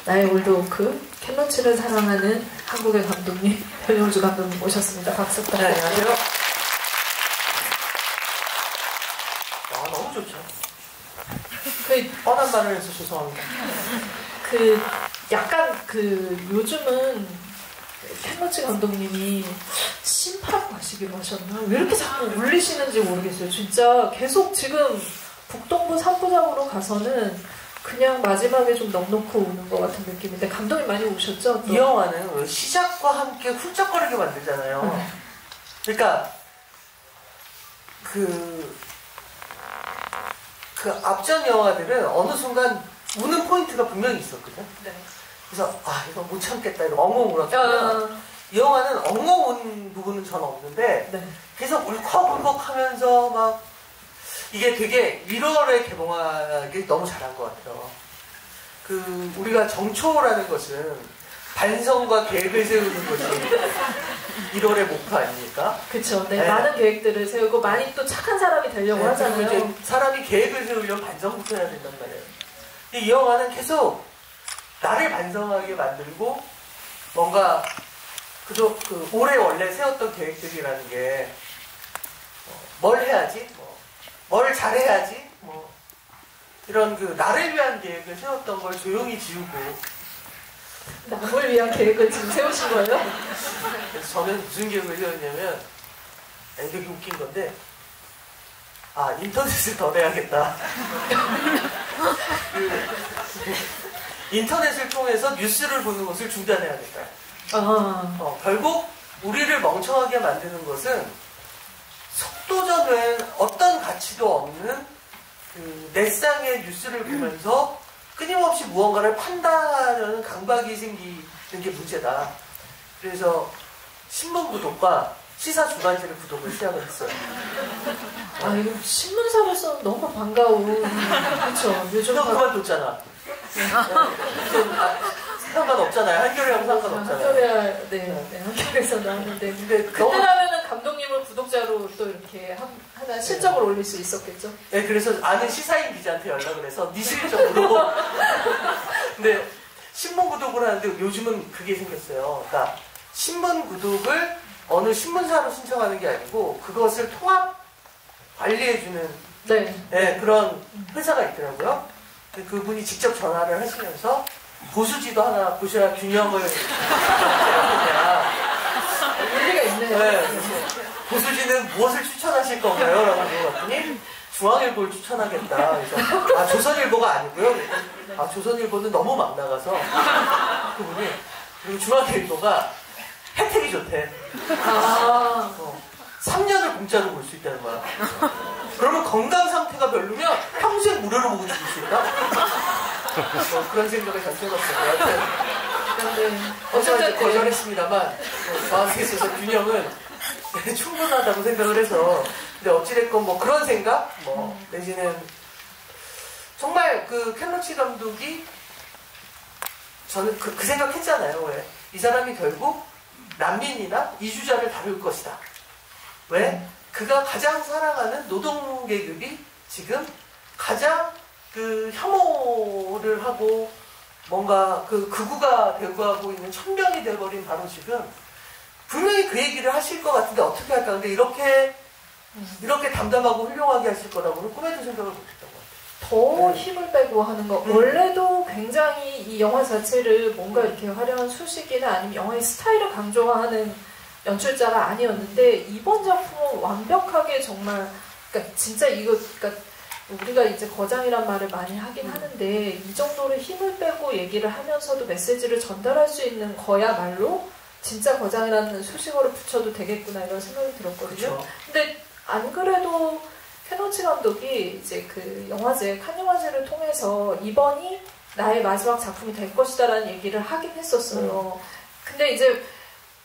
나의 올드워크, 캔러치를 사랑하는 한국의 감독님, 변영주 감독님 모셨습니다. 박수 부탁드립니다. 네, 안녕하세요. 너무 좋죠. 뻔한 말을 해서 죄송합니다. 약간 요즘은 캔러치 감독님이 심파하고 하시기로 하셨나? 왜 이렇게 자꾸 울리시는지 모르겠어요. 진짜 계속 지금 북동부 3부작으로 가서는 그냥 마지막에 좀 넉넉히 우는 것 같은 느낌인데 감독님 많이 우셨죠? 이 영화는 시작과 함께 훌쩍거리게 만들잖아요. 그러니까 그 앞전 영화들은 어느 순간 우는 포인트가 분명히 있었거든. 네. 그래서 이거 못 참겠다 이러고 엉엉 울었다면 이 영화는 엉엉 운 부분은 전 없는데 네. 계속 울컥울컥 하면서 막 이게 되게 1월에 개봉하기 너무 잘한 것 같아요. 우리가 정초라는 것은 반성과 계획을 세우는 것이 1월의 목표 아닙니까? 그쵸. 네. 많은 계획들을 세우고 많이 또 착한 사람이 되려고 하잖아요. 이제 사람이 계획을 세우려면 반성부터 해야 된단 말이에요. 이 영화는 계속 나를 반성하게 만들고 뭔가 올해 원래 세웠던 계획들이라는 게 뭘 해야지? 뭘 잘해야지? 이런 나를 위한 계획을 세웠던 걸 조용히 지우고 남을 위한 계획을 지금 세우신 거예요? 그래서 저는 무슨 계획을 세웠냐면 되게 웃긴 건데 인터넷을 더 내야겠다. 인터넷을 통해서 뉴스를 보는 것을 중단해야겠다. 결국 우리를 멍청하게 만드는 것은 속도전 외엔 어떤 가치도 없는 넷상의 뉴스를 보면서 끊임없이 무언가를 판단하려는 강박이 생기는 게 문제다. 그래서 신문 구독과 시사 주간지를 구독을 시작을 했어요. 이거 신문사로서 너무 반가운. 그렇죠. 요즘 너 그만뒀잖아. 상관없잖아요. 한겨레하고 상관없잖아요. 한겨레에서 나왔는데 그때라면은 감독님을 구독자로 또 이렇게 하나 실적을 올릴 수 있었겠죠? 네, 그래서 아는 시사인 기자한테 연락을 해서 네 실적 물어보. 근데 신문 구독을 하는데 요즘은 그게 생겼어요. 그러니까 신문 구독을 어느 신문사로 신청하는 게 아니고 그것을 통합 관리해주는 그런 회사가 있더라고요. 그분이 직접 전화를 하시면서 보수지도 하나 보셔야 균형을 일리가 있네요. 보수지는 무엇을 추천하실 건가요? 라고 물어봤더니 중앙일보를 추천하겠다. 그래서 조선일보가 아니고요. 조선일보는 너무 막 나가서 그분이 그리고 중앙일보가 혜택이 좋대. 3년을 공짜로 볼 수 있다는 거야. 그러면 건강 상태가 별로면 평생 무료로 보고 죽을 수 있다? 그런 생각을 잘 해봤어요. 어쨌든 거절했습니다만 저한테 있어서 균형은 충분하다고 생각을 해서 근데 어찌됐건 그런 생각? 내지는 정말 캔러치 감독이 저는 그 생각했잖아요. 왜? 이 사람이 결국 난민이나 이주자를 다룰 것이다. 왜? 그가 가장 사랑하는 노동계급이 지금 가장 혐오를 하고 뭔가 극우가 되고 있는 천병이 돼버린 바로 지금 분명히 그 얘기를 하실 것 같은데 어떻게 할까? 근데 이렇게 담담하고 훌륭하게 하실 거라고는 꿈에도 생각을 못했던 것 같아요. 더 힘을 빼고 하는 거. 원래도 굉장히 이 영화 자체를 뭔가 이렇게 화려한 수식이나 아니면 영화의 스타일을 강조하는 연출자가 아니었는데 이번 작품은 완벽하게 정말 진짜 우리가 이제 거장이란 말을 많이 하긴 하는데 이 정도로 힘을 빼고 얘기를 하면서도 메시지를 전달할 수 있는 거야말로 진짜 거장이라는 수식어를 붙여도 되겠구나 이런 생각이 들었거든요. 그쵸. 근데 안 그래도 캔러치 감독이 이제 칸 영화제를 통해서 이번이 나의 마지막 작품이 될 것이다라는 얘기를 하긴 했었어요. 근데 이제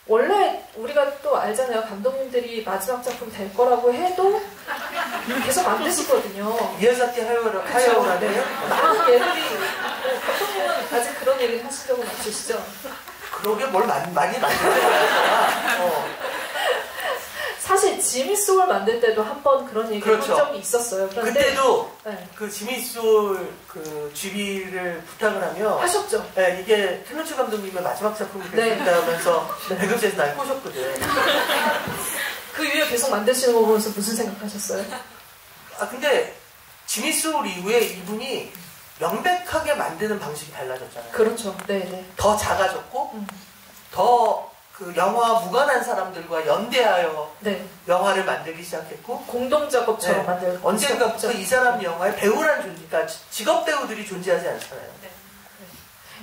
원래 우리가 또 알잖아요. 감독님들이 마지막 작품 될 거라고 해도 계속 만드시거든요. 미야자키 하야오라네요. 많은 예들이 감독님은 아직 그런 얘기를 하신 적은 없으시죠? 그러게 뭘 많이 만들어야 사실 사실 지미 소울 만들 때도 한 번 그런 얘기를 그렇죠. 한 적이 있었어요. 그런데 그때도 네. 그 지미 소울 그 GB를 부탁을 하면 하셨죠. 네, 이게 텔로치 감독님의 마지막 작품이 네. 됐다 하면서 배급제에서 날 꼬셨거든. 그 이후에 계속 만드시는 거 보면서 무슨 생각하셨어요? 아 근데 지미 소울 이후에 이분이 명백하게 만드는 방식이 달라졌잖아요. 그렇죠. 네네. 더 작아졌고 더 그 영화와 무관한 사람들과 연대하여 네. 영화를 만들기 시작했고 공동 작업처럼 네. 만들고 언젠가부터 이 사람 영화에 배우란 그러니까 직업 배우들이 존재하지 않잖아요. 네.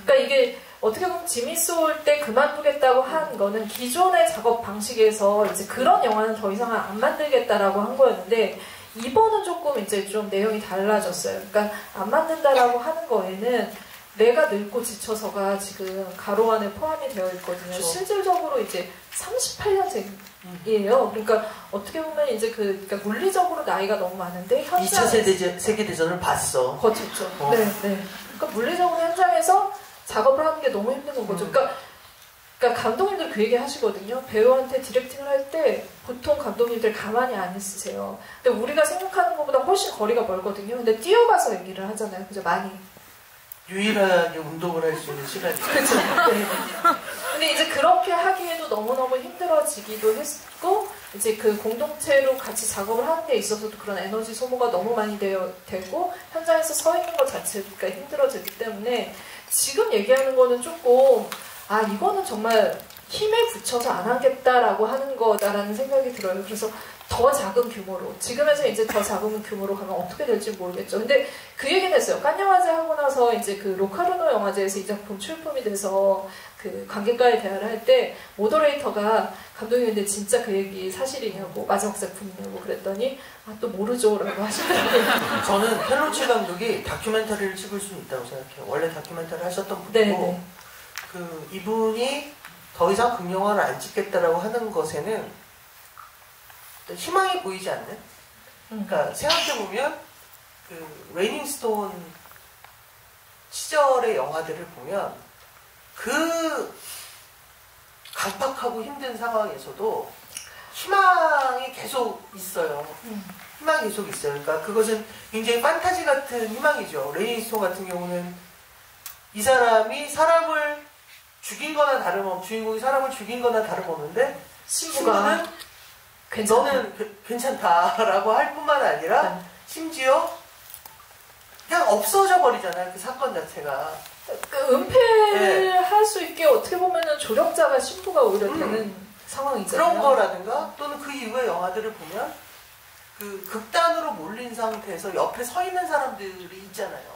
그러니까 이게 어떻게 보면 지미 소울 때 그만두겠다고 한 거는 기존의 작업 방식에서 이제 그런 영화는 더 이상 안 만들겠다라고 한 거였는데 이번은 조금 이제 좀 내용이 달라졌어요. 그러니까 안 만든다라고 하는 거에는 내가 늙고 지쳐서가 지금 가로 안에 포함이 되어 있거든요. 그렇죠. 실질적으로 이제 38년생이에요. 그러니까 어떻게 보면 이제 그러니까 물리적으로 나이가 너무 많은데 2차 세계대전을 봤어. 거쳤죠. 어. 네, 네. 그러니까 물리적으로 현장에서 작업을 하는 게 너무 힘든 거죠. 그러니까 감독님들 그 얘기 하시거든요. 배우한테 디렉팅을 할 때 보통 감독님들 가만히 안 있으세요. 근데 우리가 생각하는 것보다 훨씬 거리가 멀거든요. 근데 뛰어가서 얘기를 하잖아요. 그죠? 많이. 유일하게 운동을 할 수 있는 시간이. 그렇죠. 네. 근데 이제 그렇게 하기에도 너무너무 힘들어지기도 했고, 이제 그 공동체로 같이 작업을 하는 데 있어서도 그런 에너지 소모가 너무 많이 되고, 현장에서 서 있는 것 자체가 힘들어지기 때문에, 지금 얘기하는 거는 조금, 아, 이거는 정말 힘에 붙여서 안 하겠다라고 하는 거다라는 생각이 들어요. 그래서 더 작은 규모로, 지금에서 이제 더 작은 규모로 가면 어떻게 될지 모르겠죠. 근데 그 얘기는 했어요. 칸 영화제 하고 나서 이제 그 로카르노 영화제에서 이 작품 출품이 돼서 그 관객과의 대화를 할 때 모더레이터가 감독님 근데 진짜 그 얘기 사실이냐고 마지막 작품이냐고 그랬더니 아, 또 모르죠 라고 하시더라고요. 저는 텔로치 감독이 다큐멘터리를 찍을 수는 있다고 생각해요. 원래 다큐멘터리 하셨던 분이고 네네. 그 이분이 더 이상 극영화를 안 찍겠다라고 하는 것에는 희망이 보이지 않는? 그러니까 생각해보면 그 레이닝스톤 시절의 영화들을 보면 그 강팍하고 힘든 상황에서도 희망이 계속 있어요. 희망이 계속 있어요. 그러니까 그것은 굉장히 판타지 같은 희망이죠. 레이닝스톤 같은 경우는 이 사람이 사람을 죽인 거나 주인공이 사람을 죽인 거나 다름없는데 신부는 너는 괜찮다라고 할 뿐만 아니라 심지어 그냥 없어져 버리잖아요. 그 사건 자체가. 그 은폐를 할 수 있게 어떻게 보면은 조력자가 신부가 오히려 되는 상황이잖아요. 그런 거라든가 또는 그 이후의 영화들을 보면 그 극단으로 몰린 상태에서 옆에 서 있는 사람들이 있잖아요.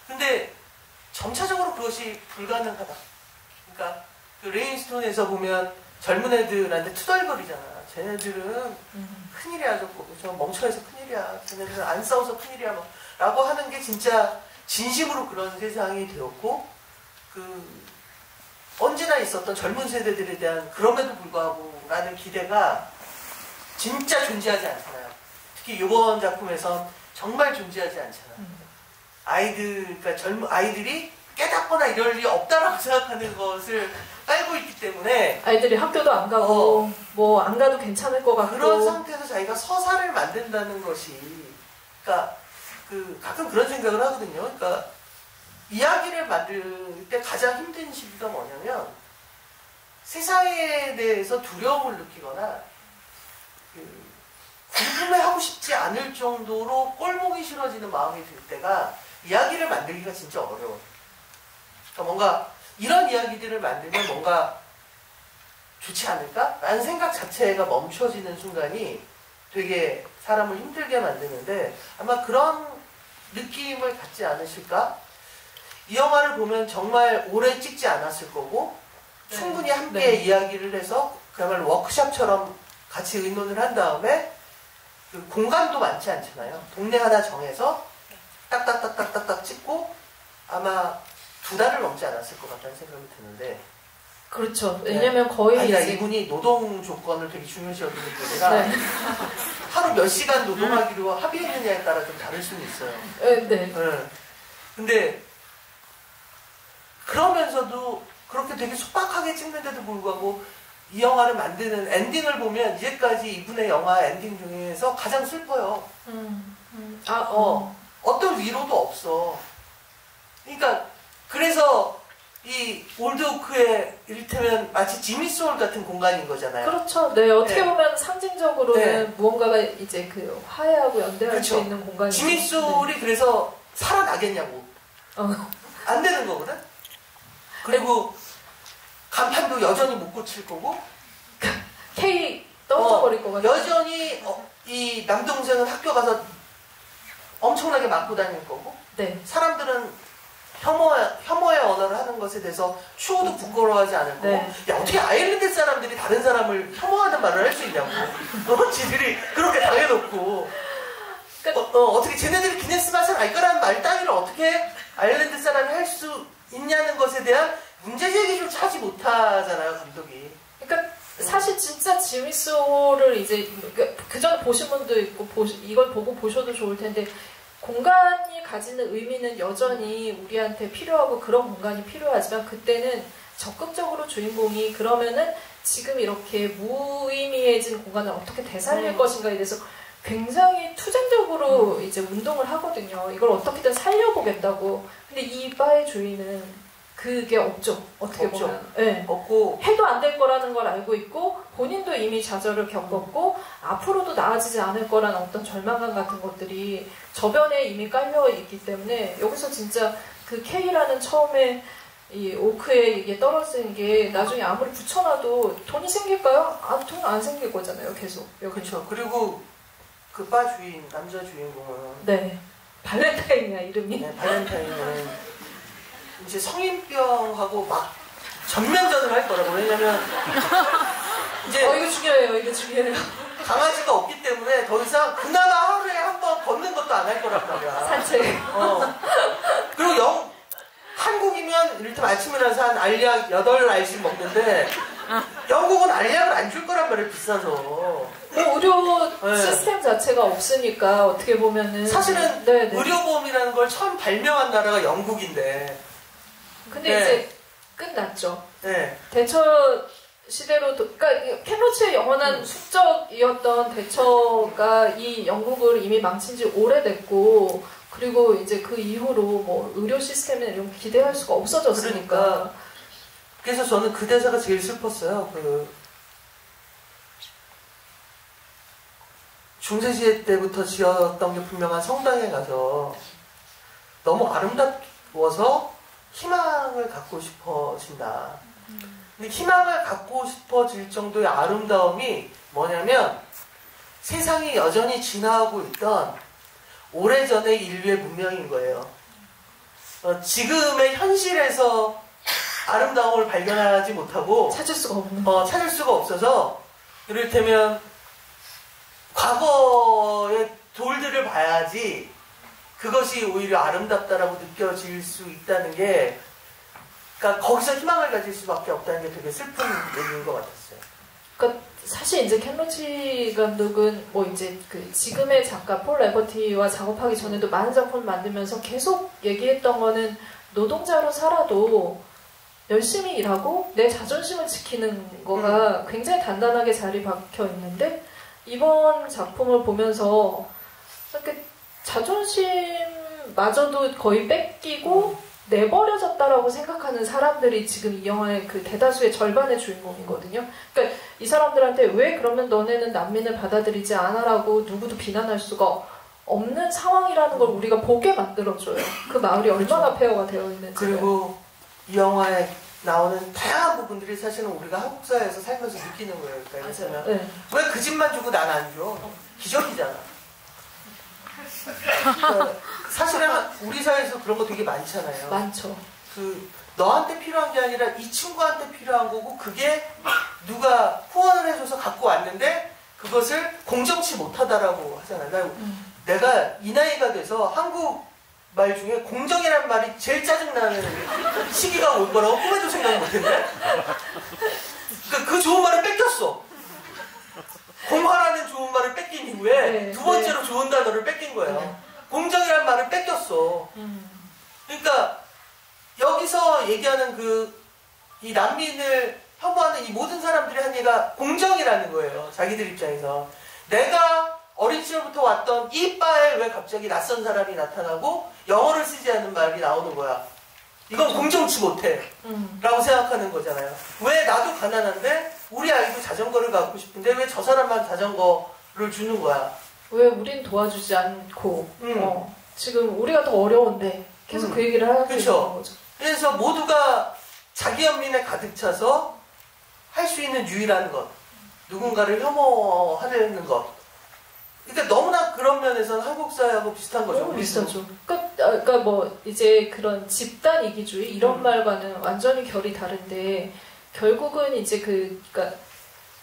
근데 점차적으로 그것이 불가능하다. 그러니까 그 레인스톤에서 보면 젊은 애들한테 투덜거리잖아. 쟤네들은 큰일이야, 저 멍청해서 큰일이야. 쟤네들은 안 싸워서 큰일이야. 뭐. 라고 하는 게 진짜 진심으로 그런 세상이 되었고, 언제나 있었던 젊은 세대들에 대한 그럼에도 불구하고 라는 기대가 진짜 존재하지 않잖아요. 특히 이번 작품에선 정말 존재하지 않잖아요. 그러니까 아이들이 깨닫거나 이럴 일이 없다라고 생각하는 것을 깔고 있기 때문에 아이들이 학교도 안 가고 뭐 안 가도 괜찮을 것 같고 그런 상태에서 자기가 서사를 만든다는 것이 그러니까 가끔 그런 생각을 하거든요. 그러니까 이야기를 만들 때 가장 힘든 시기가 뭐냐면 세상에 대해서 두려움을 느끼거나 궁금해하고 싶지 않을 정도로 꼴보기 싫어지는 마음이 들 때가 이야기를 만들기가 진짜 어려워요. 그러니까 뭔가 이런 이야기들을 만들면 뭔가 좋지 않을까? 라는 생각 자체가 멈춰지는 순간이 되게 사람을 힘들게 만드는데 아마 그런 느낌을 갖지 않으실까? 이 영화를 보면 정말 오래 찍지 않았을 거고 충분히 함께 이야기를 해서 그야말로 워크숍처럼 같이 의논을 한 다음에 그 공간도 많지 않잖아요. 동네 하나 정해서 딱딱딱딱딱딱 찍고 아마 2달을 넘지 않았을 것 같다는 생각이 드는데 그렇죠. 왜냐면 거의 아니라 이분이 노동 조건을 되게 중요시 여기는 분이라 하루 몇 시간 노동하기로 합의했느냐에 따라 좀 다를 수는 있어요. 네. 근데 그러면서도 그렇게 되게 소박하게 찍는데도 불구하고 이 영화를 만드는 엔딩을 보면 이제까지 이분의 영화 엔딩 중에서 가장 슬퍼요. 어떤 위로도 없어. 그러니까 그래서 이 올드 오크의 이를테면 마치 지미 소울 같은 공간인 거잖아요. 그렇죠. 네, 어떻게 네. 보면 상징적으로는 네. 무언가가 이제 그 화해하고 연대할 그렇죠. 수 있는 공간이죠. 지미 소울이 그래서 살아나겠냐고. 안 되는 거거든. 그리고 간판도 여전히 못 고칠 거고. K 떨어져 버릴 것 같아요. 여전히 이 남동생은 학교 가서 엄청나게 맞고 다닐 거고. 네. 사람들은 혐오의 언어를 하는 것에 대해서 추호도 부끄러워하지 않을 거고. 네. 야, 어떻게 아일랜드 사람들이 다른 사람을 혐오하는 말을 할 수 있냐고. 지들이 그렇게 당해놓고. 어떻게 쟤네들이 기네스 맛을 알 거라는 말 따위를 어떻게 아일랜드 사람이 할 수 있냐는 것에 대한 문제제기조차 하지 못하잖아요, 감독이. 그러니까 사실 진짜 지미 소울을 이제 그 전에 보신 분도 있고 이걸 보고 보셔도 좋을 텐데 공간이 가지는 의미는 여전히 우리한테 필요하고 그런 공간이 필요하지만 그때는 적극적으로 주인공이 그러면은 지금 이렇게 무의미해진 공간을 어떻게 되살릴 것인가에 대해서 굉장히 투쟁적으로 이제 운동을 하거든요. 이걸 어떻게든 살려보겠다고. 근데 이 바의 주인은 그게 없죠. 어떻게 없죠. 보면. 네. 없고 해도 안 될 거라는 걸 알고 있고 본인도 이미 좌절을 겪었고 앞으로도 나아지지 않을 거라는 어떤 절망감 같은 것들이 저변에 이미 깔려 있기 때문에 여기서 진짜 그 K라는 처음에 이 오크에 이게 떨어지는 게 나중에 아무리 붙여놔도 돈이 생길까요? 돈 안 생길 거잖아요. 계속. 그렇죠. 그리고 그 바 주인, 남자 주인공은 네. 발렌타인이야 이름이. 네, 발렌타인은 이제 성인병하고 막 전면전을 할 거라고. 왜냐면 이제 이거 중요해요. 이거 중요해요. 강아지가 없기 때문에 더 이상 그나마 하루에 한 번 걷는 것도 안 할 거란 말이야. 산책. 그리고 한국이면 이를테면 아침에 일어나서 한 알약 8알씩 먹는데 영국은 알약을 안 줄 거란 말이에요. 비싸서. 의료 네. 시스템 자체가 없으니까 어떻게 보면은 사실은 네네. 의료보험이라는 걸 처음 발명한 나라가 영국인데 근데 네. 이제 끝났죠. 네. 대처 시대로 그러니까 캔로치의 영원한 숙적이었던 대처가 이 영국을 이미 망친 지 오래됐고 그리고 이제 그 이후로 뭐 의료 시스템에 이런 기대할 수가 없어졌으니까. 그러니까. 그래서 저는 그 대사가 제일 슬펐어요. 중세시대 때부터 지었던 게 분명한 성당에 가서 너무 아름다워서 희망을 갖고 싶어진다. 근데 희망을 갖고 싶어질 정도의 아름다움이 뭐냐면 세상이 여전히 진화하고 있던 오래전의 인류의 문명인 거예요. 지금의 현실에서 아름다움을 발견하지 못하고 찾을 수가 없는. 찾을 수가 없어서 이를테면 과거의 돌들을 봐야지 그것이 오히려 아름답다라고 느껴질 수 있다는 게 그러니까 거기서 희망을 가질 수밖에 없다는 게 되게 슬픈 얘기인 것 같았어요. 그러니까 사실 이제 캔로치 감독은 뭐 이제 그 지금의 작가 폴 레버티와 작업하기 전에도 많은 작품을 만들면서 계속 얘기했던 거는 노동자로 살아도 열심히 일하고 내 자존심을 지키는 거가 굉장히 단단하게 자리 박혀 있는데 이번 작품을 보면서 이렇게 자존심마저도 거의 뺏기고 내버려졌다라고 생각하는 사람들이 지금 이 영화의 그 대다수의 절반의 주인공이거든요. 그러니까 이 사람들한테 왜 그러면 너네는 난민을 받아들이지 않아라고 누구도 비난할 수가 없는 상황이라는 걸 우리가 보게 만들어줘요. 그 마을이 얼마나 폐허가 되어 있는지. 그리고 이 영화에 나오는 다양한 부분들이 사실은 우리가 한국 사회에서 살면서 느끼는 거예요. 그러니까 맞아요. 네. 왜 그 집만 주고 난 안 줘? 기적이잖아. 그러니까 사실은 우리 사회에서 그런 거 되게 많잖아요. 많죠. 너한테 필요한 게 아니라 이 친구한테 필요한 거고 그게 누가 후원을 해줘서 갖고 왔는데 그것을 공정치 못하다라고 하잖아요. 내가 이 나이가 돼서 한국 말 중에 공정이라는 말이 제일 짜증나는 시기가 올 거라고 꿈에도 생각 못했네. 그 좋은 말을 뺏겼어. 공화라는 좋은 말을 뺏긴 이후에 네, 두 번째로 좋은 단어를 뺏긴 거예요. 공정이라는 말을 뺏겼어. 그러니까 여기서 얘기하는 이 난민을 혐오하는 이 모든 사람들이 한 얘기가 공정이라는 거예요. 자기들 입장에서. 내가 어린 시절부터 왔던 이 바에 왜 갑자기 낯선 사람이 나타나고 영어를 쓰지 않는 말이 나오는 거야. 이건 공정치 못해. 라고 생각하는 거잖아요. 왜 나도 가난한데 우리 아이도 자전거를 갖고 싶은데 왜 저 사람만 자전거를 주는 거야. 왜 우린 도와주지 않고 지금 우리가 더 어려운데 계속 그 얘기를 하는 거죠. 그래서 모두가 자기 연민에 가득 차서 할 수 있는 유일한 것, 누군가를 혐오하는 것. 그러니까 너무나 그런 면에서는 한국 사회하고 비슷한 거죠. 너무 비슷하죠. 그러니까 뭐 이제 그런 집단 이기주의 이런 말과는 완전히 결이 다른데 결국은 이제 그러니까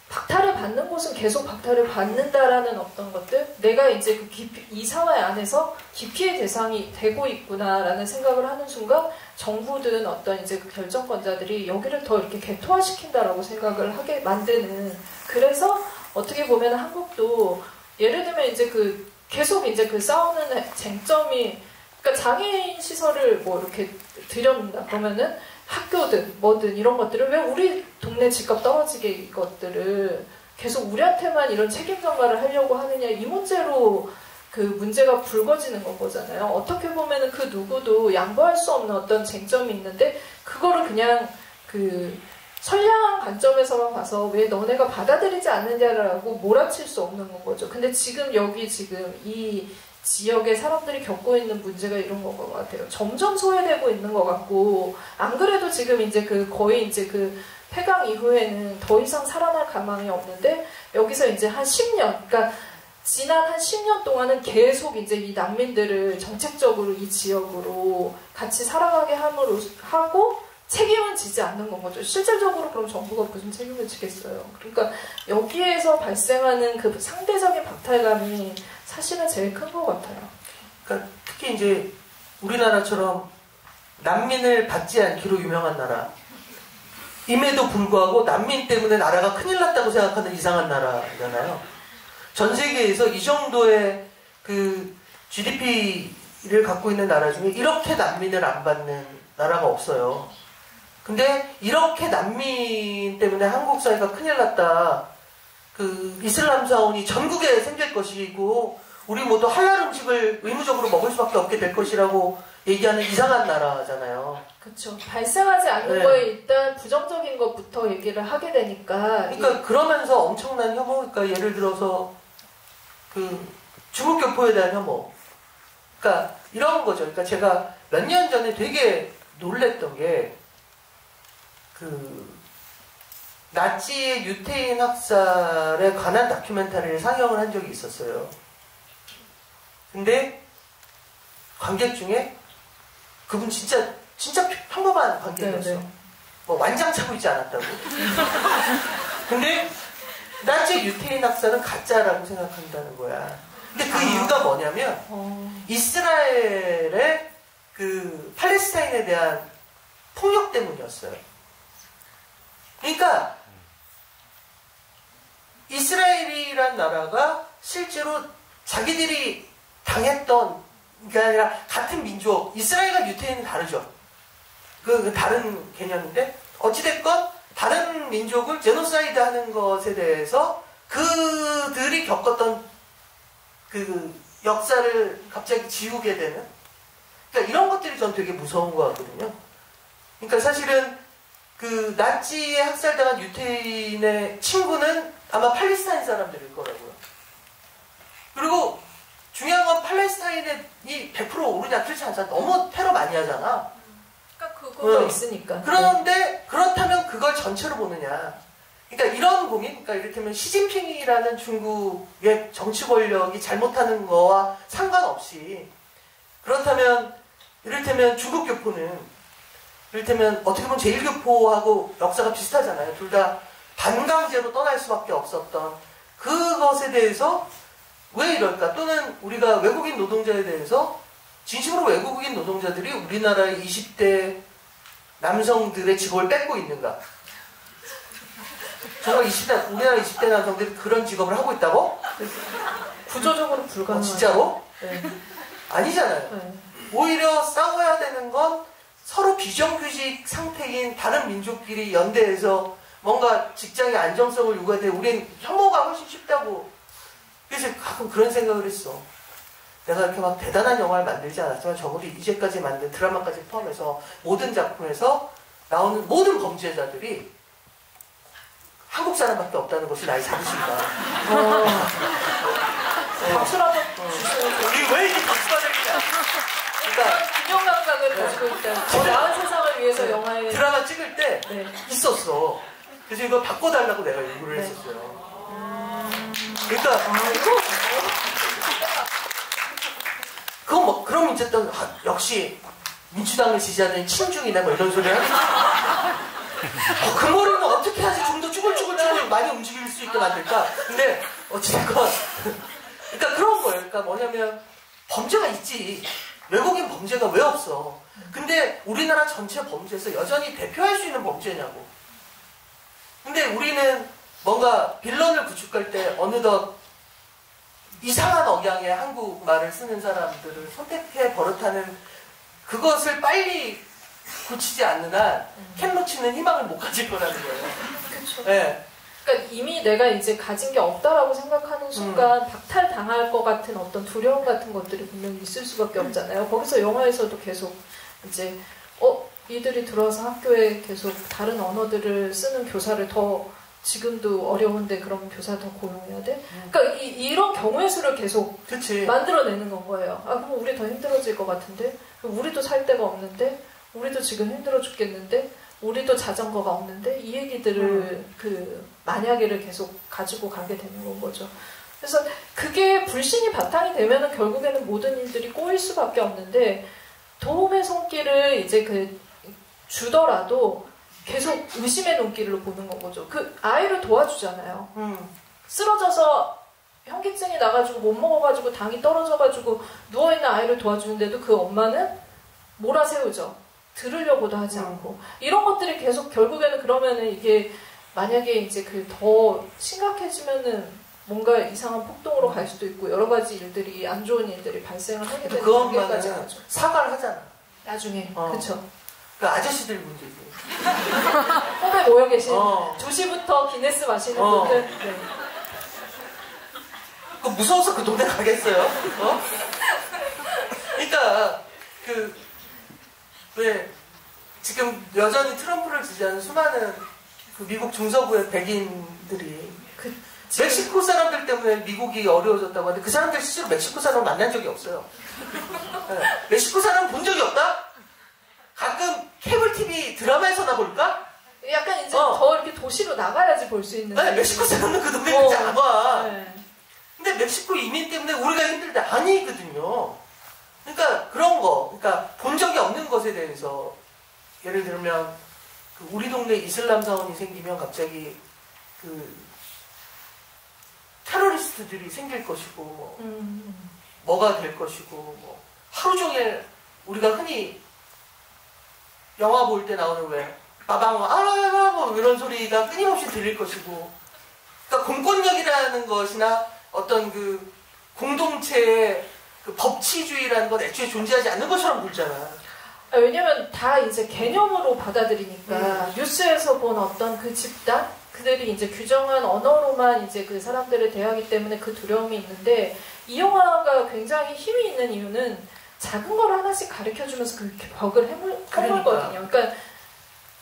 박탈을 받는 곳은 계속 박탈을 받는다라는 어떤 것들, 내가 이제 그 이 사회 안에서 기피의 대상이 되고 있구나라는 생각을 하는 순간 정부든 어떤 이제 그 결정권자들이 여기를 더 이렇게 개토화시킨다라고 생각을 하게 만드는. 그래서 어떻게 보면 한국도 예를 들면 이제 그 계속 이제 그 싸우는 쟁점이, 그러니까 장애인 시설을 뭐 이렇게 들여놓는다 그러면은 학교든 뭐든 이런 것들을 왜 우리 동네 집값 떨어지게 이것들을 계속 우리한테만 이런 책임 전가를 하려고 하느냐, 이 문제로 그 문제가 불거지는 건 거잖아요. 어떻게 보면은 그 누구도 양보할 수 없는 어떤 쟁점이 있는데 그거를 그냥 그 선량한 관점에서만 봐서 왜 너네가 받아들이지 않느냐라고 몰아칠 수 없는 건 거죠. 근데 지금 여기 지금 이 지역의 사람들이 겪고 있는 문제가 이런 건 것 같아요. 점점 소외되고 있는 것 같고, 안 그래도 지금 이제 그 거의 이제 그 폐강 이후에는 더 이상 살아날 가망이 없는데, 여기서 이제 한 10년, 그러니까 지난 한 10년 동안은 계속 이제 이 난민들을 정책적으로 이 지역으로 같이 살아가게 하고, 책임은 지지 않는 건 거죠. 실질적으로 그럼 정부가 무슨 책임을 지겠어요. 그러니까 여기에서 발생하는 그 상대적인 박탈감이 사실은 제일 큰 것 같아요. 그러니까 특히 이제 우리나라처럼 난민을 받지 않기로 유명한 나라, 임에도 불구하고 난민 때문에 나라가 큰일 났다고 생각하는 이상한 나라잖아요. 전 세계에서 이 정도의 그 GDP를 갖고 있는 나라 중에 이렇게 난민을 안 받는 나라가 없어요. 근데 이렇게 난민 때문에 한국 사회가 큰일 났다. 그 이슬람 사원이 전국에 생길 것이고 우리 모두 할랄 음식을 의무적으로 먹을 수밖에 없게 될 것이라고 얘기하는 이상한 나라잖아요. 그렇죠. 발생하지 않는 거에 일단 부정적인 것부터 얘기를 하게 되니까. 그러니까 그러면서 엄청난 혐오. 그러니까 예를 들어서 그 중국 교포에 대한 혐오. 그러니까 이런 거죠. 그러니까 제가 몇 년 전에 되게 놀랬던 게 그 나치의 유태인 학살에 관한 다큐멘터리를 상영을 한 적이 있었어요. 근데 관객 중에 그분 진짜 평범한 관객이었어. 네네. 뭐 완장 차고 있지 않았다고. 근데 나치 유태인 학살은 가짜라고 생각한다는 거야. 근데 그 이유가 뭐냐면 이스라엘의 그 팔레스타인에 대한 폭력 때문이었어요. 그러니까 이스라엘이란 나라가 실제로 자기들이 당했던 게 아니라 같은 민족, 이스라엘과 유태인은 다르죠. 그 다른 개념인데 어찌됐건 다른 민족을 제노사이드 하는 것에 대해서 그들이 겪었던 그 역사를 갑자기 지우게 되는, 그러니까 이런 것들이 전 되게 무서운 것 같거든요. 그러니까 사실은 그 나치에 학살당한 유태인의 친구는 아마 팔레스타인 사람들일 거라고요. 그리고 중요한 건 팔레스타인이 100% 오르냐 그렇지 않잖아. 너무 테러 많이 하잖아. 그러니까 그거 있으니까. 그런데 그렇다면 그걸 전체로 보느냐. 그러니까 이런 고민, 그러니까 이를테면 시진핑이라는 중국의 정치 권력이 잘못하는 거와 상관없이, 그렇다면 이를테면 중국 교포는 이를테면 어떻게 보면 제1교포하고 역사가 비슷하잖아요. 둘 다 반강제로 떠날 수밖에 없었던 그것에 대해서 왜 이럴까? 또는 우리가 외국인 노동자에 대해서 진심으로 외국인 노동자들이 우리나라의 20대 남성들의 직업을 뺏고 있는가? 정말 우리나라 20대 남성들이 그런 직업을 하고 있다고? 구조적으로 불가능해요. 진짜로? 네. 아니잖아요. 네. 오히려 싸워야 되는 건 서로 비정규직 상태인 다른 민족끼리 연대해서 뭔가 직장의 안정성을 요구하되 우린 혐오가 훨씬 쉽다고. 그래서 가끔 그런 생각을 했어. 내가 이렇게 막 대단한 영화를 만들지 않았지만 적어도 이제까지 만든 드라마까지 포함해서 모든 작품에서 나오는 모든 범죄자들이 한국 사람밖에 없다는 것이 나의 자부심이다. 박수를 한번 주세요. 이게 왜 이렇게 박수가 되느냐. 그러니까 균형 감각을 가지고 있다. 더 나은 세상을 위해서 영화에 드라마 찍을 때 네. 있었어. 그래서 이거 바꿔달라고 내가 요구를 했었어요. 그러니까 그건 뭐 그럼 이제 또 역시 민주당을 지지하는 친중이네 뭐 이런 소리 하는. 그 머리는 어떻게 하지 좀 더 쭈글쭈글 많이 움직일 수 있게 만들까? 근데 어찌됐건 그러니까 그런 거예요. 그러니까 뭐냐면 범죄가 있지. 외국인 범죄가 왜 없어? 근데 우리나라 전체 범죄에서 여전히 대표할 수 있는 범죄냐고. 근데 우리는 뭔가 빌런을 구축할 때 어느덧 이상한 억양의 한국말을 쓰는 사람들을 선택해 버릇하는 그것을 빨리 고치지 않는 한 캔로치는 희망을 못 가질 거라는 거예요. 그렇죠. 네. 그러니까 이미 내가 이제 가진 게 없다라고 생각하는 순간 박탈당할 것 같은 어떤 두려움 같은 것들이 분명히 있을 수밖에 없잖아요. 거기서 영화에서도 계속 이제 이들이 들어와서 학교에 계속 다른 언어들을 쓰는 교사를 더 지금도 어려운데 그럼 교사 더 고용해야 돼? 그러니까 이런 경우의 수를 계속 그치. 만들어내는 건 거예요. 아 그럼 우리 더 힘들어질 것 같은데? 우리도 살 데가 없는데? 우리도 지금 힘들어 죽겠는데? 우리도 자전거가 없는데? 이 얘기들을 그 만약에를 계속 가지고 가게 되는 건 거죠. 그래서 그게 불신이 바탕이 되면은 결국에는 모든 일들이 꼬일 수밖에 없는데 도움의 손길을 이제 주더라도 계속 의심의 눈길로 보는 건 거죠. 그 아이를 도와주잖아요. 쓰러져서 현기증이 나가지고 못 먹어가지고 당이 떨어져가지고 누워있는 아이를 도와주는데도 그 엄마는 몰아세우죠. 들으려고도 하지 않고. 이런 것들이 계속 결국에는 그러면은 이게 만약에 이제 더 심각해지면은 뭔가 이상한 폭동으로 갈 수도 있고 여러 가지 일들이 안 좋은 일들이 발생을 하게 되는 그 단계까지 엄마는 가죠. 사과를 하잖아. 나중에 어. 그쵸. 그 아저씨들 문제지. 홈에 모여 계신 어. 2시부터 기네스 마시는 분들. 네. 그 무서워서 그 돈에 가겠어요? 그러니까 왜 지금 여전히 트럼프를 지지하는 수많은 그 미국 중서부의 백인들이 멕시코 사람들 때문에 미국이 어려워졌다고 하는데 그 사람들 실제로 멕시코 사람을 만난 적이 없어요. 네. 멕시코 사람 본 적이 없다? 가끔 케이블 TV 드라마에서나 볼까? 약간 이제 더 이렇게 도시로 나가야지 볼 수 있는. 네, 멕시코 사람은 그 동네에 있지 안 와. 네. 근데 멕시코 이민 때문에 우리가 힘들다 아니거든요. 그러니까 그런 거, 그러니까 본 적이 없는 것에 대해서 예를 들면 우리 동네 이슬람 사원이 생기면 갑자기 테러리스트들이 생길 것이고 뭐가 될 것이고 뭐 하루 종일 우리가 흔히 영화 볼 때 나오는 왜 빠방 뭐 이런 소리가 끊임없이 들릴 것이고 그러니까 공권력이라는 것이나 어떤 그 공동체의 그 법치주의라는 건 애초에 존재하지 않는 것처럼 보잖아. 왜냐면 다 이제 개념으로 받아들이니까 뉴스에서 본 어떤 그 집단 그들이 이제 규정한 언어로만 이제 그 사람들을 대하기 때문에 그 두려움이 있는데 이 영화가 굉장히 힘이 있는 이유는 작은 걸 하나씩 가르쳐주면서 그렇게 벽을 해물거든요. 그러니까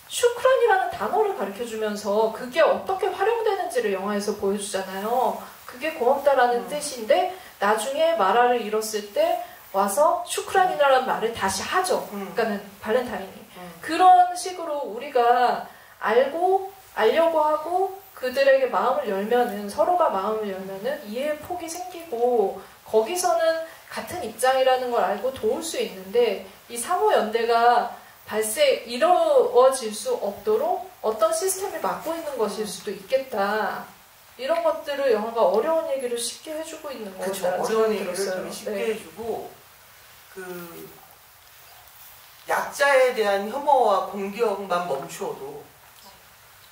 슈크란이라는 단어를 가르쳐주면서 그게 어떻게 활용되는지를 영화에서 보여주잖아요. 그게 고맙다라는 뜻인데 나중에 마라를 잃었을 때 와서 슈크란이라는 말을 다시 하죠. 그러니까는 발렌타인이. 그런 식으로 우리가 알려고 하고 그들에게 마음을 열면은 서로가 마음을 열면은 이해의 폭이 생기고 거기서는 같은 입장이라는 걸 알고 도울 수 있는데 이 사모연대가 이루어질 수 없도록 어떤 시스템을 막고 있는 것일 수도 있겠다. 이런 것들을 영화가 어려운 얘기를 쉽게 해주고 있는 것 같다는 어려운 생각이 얘기를 들었어요. 되게 쉽게 네. 해주고 약자에 대한 혐오와 공격만 멈추어도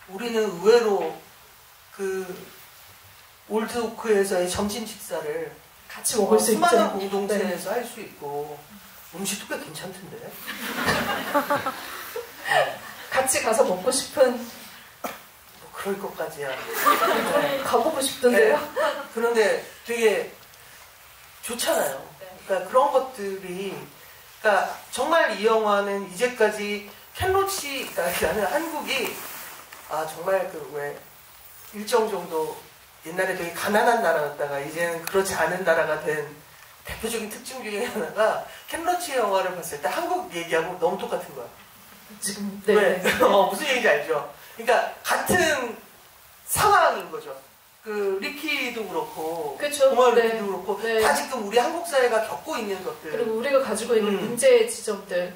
우리는 의외로 올드오크에서의 점심 식사를 같이 먹을 수 있죠. 수많은 공동체에서 할 수 있고 음식도 꽤 괜찮던데. 같이 가서 먹고 싶은 그럴 것까지야. 가보고 싶던데요. 네. 그런데 되게 좋잖아요. 그러니까 그런 것들이, 그러니까 정말 이 영화는 이제까지 켄로치라는 한국이 정말 그 왜 일정 정도 옛날에 되게 가난한 나라였다가 이제는 그렇지 않은 나라가 된 대표적인 특징 중에 하나가 켄로치 영화를 봤을 때 한국 얘기하고 너무 똑같은 거야. 지금 왜? 무슨 얘기인지 알죠? 그러니까 같은 상황인 거죠. 그 리키도 그렇고, 동아 리키도 그렇고, 다 지금 우리 한국 사회가 겪고 있는 것들. 그리고 우리가 가지고 있는 문제의 지점들,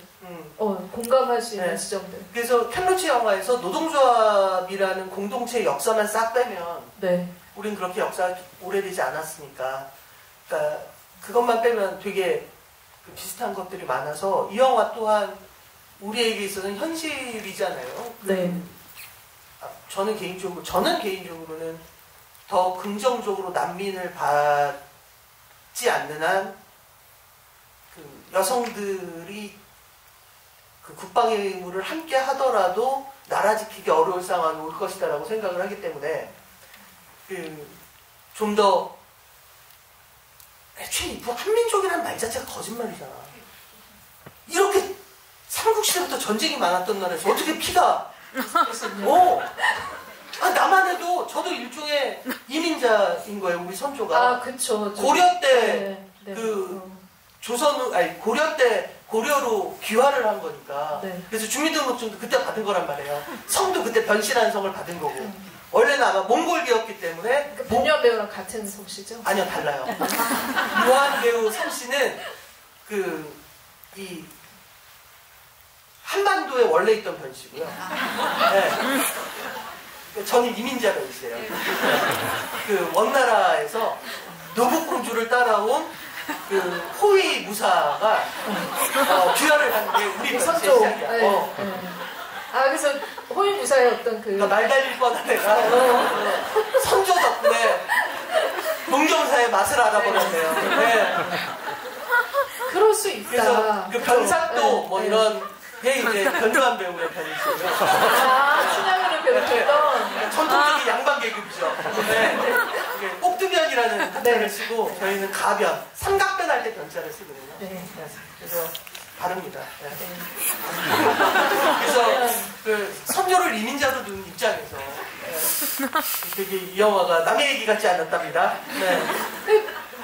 공감할 수 있는 지점들. 그래서 켄로치 영화에서 노동조합이라는 공동체의 역사만 싹 빼면, 우린 그렇게 역사가 오래되지 않았으니까, 그러니까 그것만 빼면 되게 비슷한 것들이 많아서 이 영화 또한 우리에게 있어서는 현실이잖아요. 저는 개인적으로는 더 긍정적으로 난민을 받지 않는 한 그 여성들이 그 국방의 의무를 함께 하더라도 나라 지키기 어려울 상황이 올 것이다라고 생각을 하기 때문에 좀 더 애초에 이 한민족이라는 말 자체가 거짓말이잖아. 이렇게 삼국시대부터 전쟁이 많았던 나라에서 어떻게 피가 나만 해도 저도 일종의 이민자인 거예요. 우리 선조가. 그쵸. 고려 때 고려 때 고려로 귀화를 한 거니까. 그래서 주민등록증도 그때 받은 거란 말이에요. 성도 그때 변신한 성을 받은 거고. 원래는 아마 몽골계였기 때문에. 문현 배우랑 같은 성씨죠? 아니요, 달라요. 유한 배우 성씨는 이 한반도에 원래 있던 변씨고요. 저는 이민자 변씨예요. 그 원나라에서 노국공주를 따라온 그 호위 무사가 귀화를 한 게 우리 변씨의 시작이야. 그래서 호위 무사의 어떤 그러니까 말 달릴 뻔한 애가 선조 덕분에 농경사의 맛을 알아버렸네요. 그럴 수 있다. 그래서 그 변삭도 이런 게 이제 변두한 배우의 편이시고요. 춘향이를 배우셨던 전통적인 양반 계급이죠. 이게 꼭두변이라는 한자를 쓰고 저희는 가변, 삼각변 할 때 변자를 쓰거든요. 그래서 다릅니다. 그래서 그 선조를 이민자로 둔 입장에서 되게 이 영화가 남의 얘기 같지 않았답니다.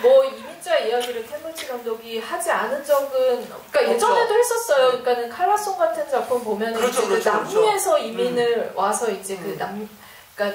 이민자 이야기를 켄로치 감독이 하지 않은 적은, 그러니까 예전에도 했었어요. 그러니까는 칼라송 같은 작품 보면 남미에서 이민을 와서 이제 그러니까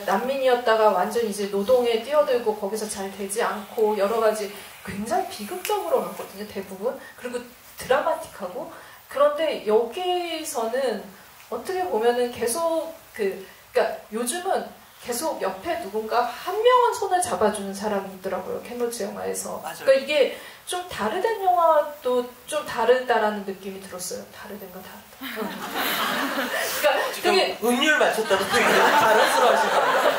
난민이었다가 완전 이제 노동에 뛰어들고 거기서 잘 되지 않고 여러 가지 굉장히 비극적으로 갔거든요, 대부분. 그리고 드라마틱하고. 그런데 여기서는 어떻게 보면은 계속 그러니까 요즘은 계속 옆에 누군가 한 명은 손을 잡아주는 사람이 있더라고요, 켄로치 영화에서. 그러니까 이게 좀 다르된 영화도 좀 다르다라는 느낌이 들었어요. 다르된가 다르다. 그러니까 지금 되게 음률 맞췄다고 되게 자랑스러워하시더라고요.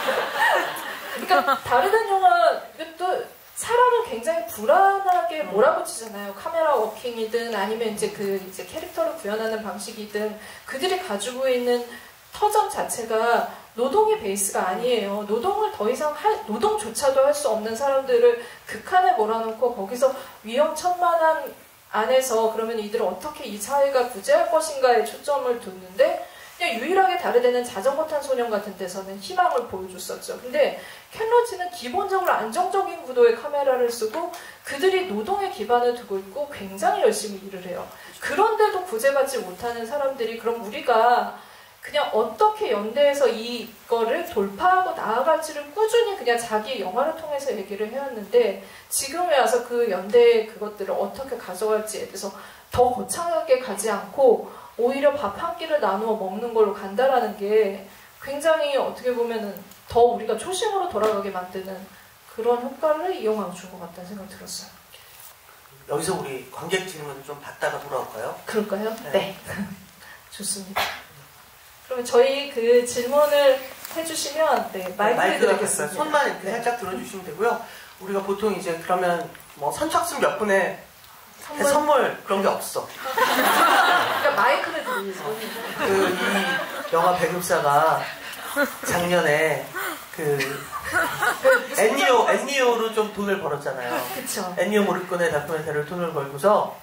그러니까 다르된 영화도 사람을 굉장히 불안하게 몰아붙이잖아요. 카메라 워킹이든 아니면 이제 이제 캐릭터를 구현하는 방식이든 그들이 가지고 있는 터전 자체가 노동의 베이스가 아니에요. 노동을 더 이상 노동조차도 할 수 없는 사람들을 극한에 몰아놓고 거기서 위험천만한 안에서 그러면 이들을 어떻게 이 사회가 구제할 것인가에 초점을 뒀는데 그냥 유일하게 다르대는 자전거 탄 소년 같은 데서는 희망을 보여줬었죠. 근데 켄로치는 기본적으로 안정적인 구도의 카메라를 쓰고 그들이 노동에 기반을 두고 있고 굉장히 열심히 일을 해요. 그런데도 구제받지 못하는 사람들이 그럼 우리가 그냥 어떻게 연대해서 이거를 돌파하고 나아갈지를 꾸준히 그냥 자기 영화를 통해서 얘기를 해왔는데 지금에 와서 그 연대의 그것들을 어떻게 가져갈지에 대해서 더 거창하게 가지 않고 오히려 밥 한 끼를 나누어 먹는 걸로 간다라는 게 굉장히 어떻게 보면은 더 우리가 초심으로 돌아가게 만드는 그런 효과를 이 영화가 준 것 같다는 생각이 들었어요. 여기서 우리 관객 질문 좀 받다가 돌아올까요? 그럴까요? 네. 좋습니다. 그러면 저희 그 질문을 해주시면 마이크를 드리겠습니다. 손만 이렇게 살짝 들어주시면 되고요. 우리가 보통 이제 그러면 선착순 몇 분의 선물 그런 게 없어. 그러니까 마이크를 드리겠습니다. 이 영화 배급사가 작년에 엔니오로 좀 돈을 벌었잖아요. 그쵸. 엔니오 모리코네 다큐멘터리를 돈을 벌고서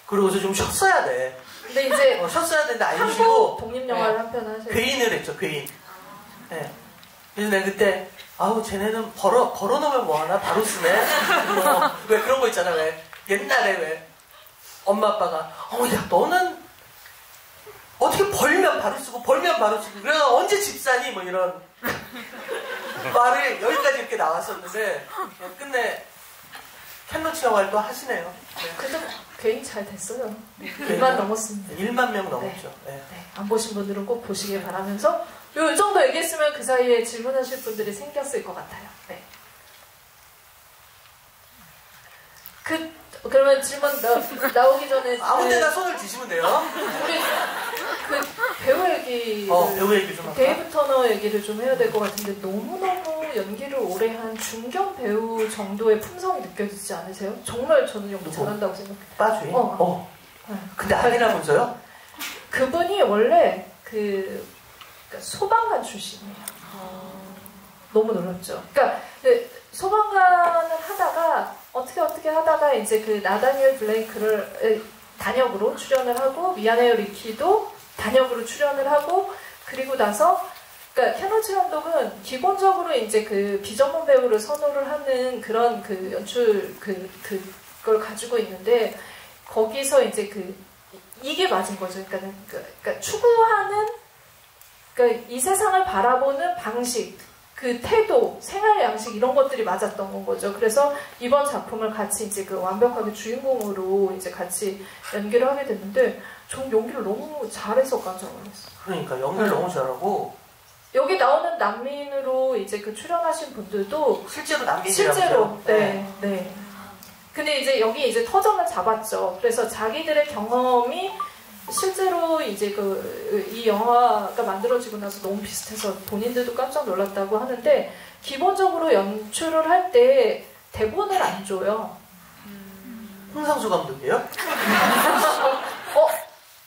그러고서 좀 쉬었어야 돼. 근데 이제 쉬었어야 되는데 안 한국 쉬고 독립영화를 한 편 하셔요. 괴인을 했죠. 괴인. 네. 그래서 내가 그때 아우 쟤네는 벌어놓으면 뭐하나 바로 쓰네. 왜 그런 거 있잖아. 왜 옛날에 왜 엄마 아빠가 야 너는 어떻게 벌면 바로 쓰고 벌면 바로 쓰고 그래 언제 집 사니 뭐 이런 말을 여기까지 이렇게 나왔었는데 끝내 캔로치 영화를 또 하시네요. 네. 그래도 괜히 잘 됐어요. 1만 넘었습니다. 1만 명 넘었죠. 네. 네. 네. 안 보신 분들은 꼭 보시길 바라면서 요 정도 얘기했으면 그 사이에 질문하실 분들이 생겼을 것 같아요. 네. 그러면 질문 나오기 전에 아무 데나 손을 드시면 돼요. 우리 배우 얘기 배우 얘기 좀 할까? 데이브 터너 얘기를 좀 해야 될 것 같은데 너무너무 연기를 오래 한 중견 배우 정도의 품성이 느껴지지 않으세요? 정말 저는 연기 잘한다고 생각해요. 빠주이? 네. 근데 아니라면서요? 그분이 원래 소방관 출신이에요. 너무 놀랍죠. 그러니까 소방관을 하다가 어떻게 하다가 이제 나다니엘 블레이크를 단역으로 출연을 하고 미안해요 리키도 단역으로 출연을 하고 그리고 나서 그러니까 켄로치 감독은 기본적으로 이제 비전문 배우를 선호를 하는 그런 연출 그걸 가지고 있는데 거기서 이제 이게 맞은 거죠. 그러니까 추구하는 그러니까 이 세상을 바라보는 방식, 태도, 생활 양식 이런 것들이 맞았던 건 거죠. 그래서 이번 작품을 같이 이제 완벽하게 주인공으로 이제 같이 연기를 하게 됐는데 전 연기를 너무 잘해서 깜짝 놀랐어요. 그러니까 연기를 너무 잘하고 여기 나오는 난민으로 이제 출연하신 분들도 실제로 난민이라고 실제로 네. 근데 이제 여기 이제 터전을 잡았죠. 그래서 자기들의 경험이 실제로 이제 이 영화가 만들어지고 나서 너무 비슷해서 본인들도 깜짝 놀랐다고 하는데 기본적으로 연출을 할 때 대본을 안 줘요. 홍상수 감독이에요?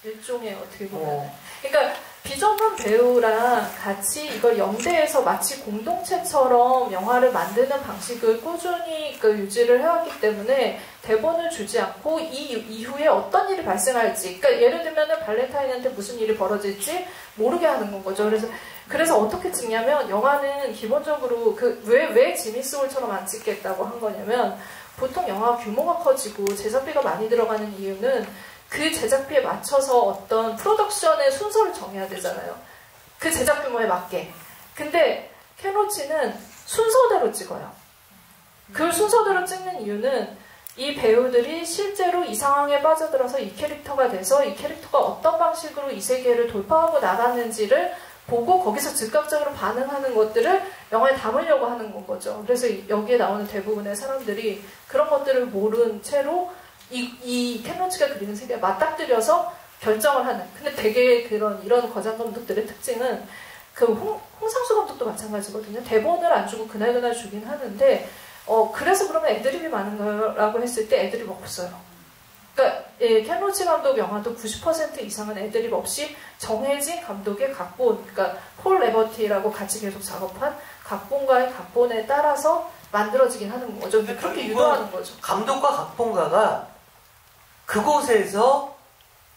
일종의 어떻게 보면. 그러니까 비전문 배우랑 같이 이걸 연대해서 마치 공동체처럼 영화를 만드는 방식을 꾸준히 유지를 해왔기 때문에 대본을 주지 않고 이 이후에 어떤 일이 발생할지, 그러니까 예를 들면은 발렌타인한테 무슨 일이 벌어질지 모르게 하는 건 거죠. 그래서 어떻게 찍냐면 영화는 기본적으로 왜 지미 스홀처럼 안 찍겠다고 한 거냐면 보통 영화 규모가 커지고 제작비가 많이 들어가는 이유는 그 제작비에 맞춰서 어떤 프로덕션의 순서를 정해야 되잖아요. 그 제작 규모에 맞게. 근데 켄로치는 순서대로 찍어요. 그 순서대로 찍는 이유는 이 배우들이 실제로 이 상황에 빠져들어서 이 캐릭터가 돼서 이 캐릭터가 어떤 방식으로 이 세계를 돌파하고 나갔는지를 보고 거기서 즉각적으로 반응하는 것들을 영화에 담으려고 하는 건 거죠. 그래서 여기에 나오는 대부분의 사람들이 그런 것들을 모른 채로 이 켄로치가 그리는 세계에 맞닥뜨려서 결정을 하는. 근데 되게 이런 거장 감독들의 특징은 홍상수 감독도 마찬가지거든요. 대본을 안 주고 그날 주긴 하는데 그래서 그러면 애드립이 많은 거라고 했을 때 애드립 없어요. 그러니까 켄로치 감독 영화도 90% 이상은 애드립 없이 정해진 감독의 각본, 그러니까 폴 레버티라고 같이 계속 작업한 각본가의 각본에 따라서 만들어지긴 하는 거죠. 그렇게 유도하는 거죠. 감독과 각본가가 그곳에서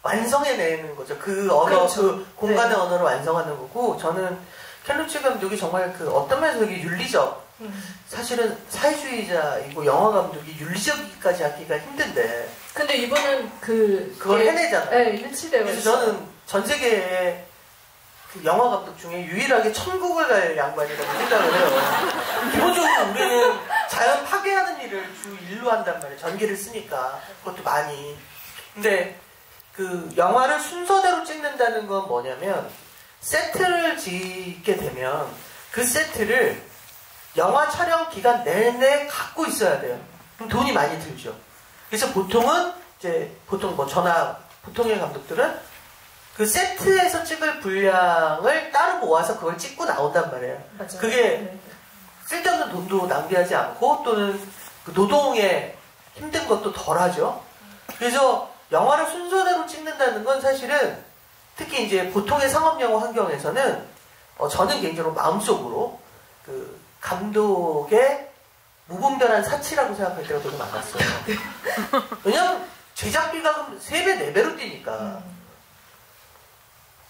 완성해내는 거죠. 그 언어, 그렇죠. 공간의 언어를 완성하는 거고, 저는 켄로치 감독이 정말 어떤 면에서 되게 윤리적, 사실은 사회주의자이고 영화 감독이 윤리적이기까지 하기가 힘든데. 근데 이분은 그걸 해내잖아요. 네, 일치되어 그래서 저는 전 세계의 영화 감독 중에 유일하게 천국을 갈 양반이라고 생각을 해요. 기본적으로 우리는 자연 파괴하는 일을 주 일로 한단 말이에요. 전기를 쓰니까. 그것도 많이. 근데 영화를 순서대로 찍는다는 건 뭐냐면 세트를 짓게 되면 그 세트를 영화 촬영 기간 내내 갖고 있어야 돼요. 그럼 돈이 많이 들죠. 그래서 보통은 보통의 감독들은 그 세트에서 찍을 분량을 따로 모아서 그걸 찍고 나온단 말이에요. 맞아요. 그게 쓸데없는 돈도 낭비하지 않고 또는 노동에 힘든 것도 덜하죠. 그래서 영화를 순서대로 찍는다는 건 사실은 특히 이제 보통의 상업 영화 환경에서는 저는 개인적으로 마음속으로 그 감독의 무분별한 사치라고 생각할 때가 되게 많았어요. 왜냐면 제작비가 3배, 4배로 뛰니까.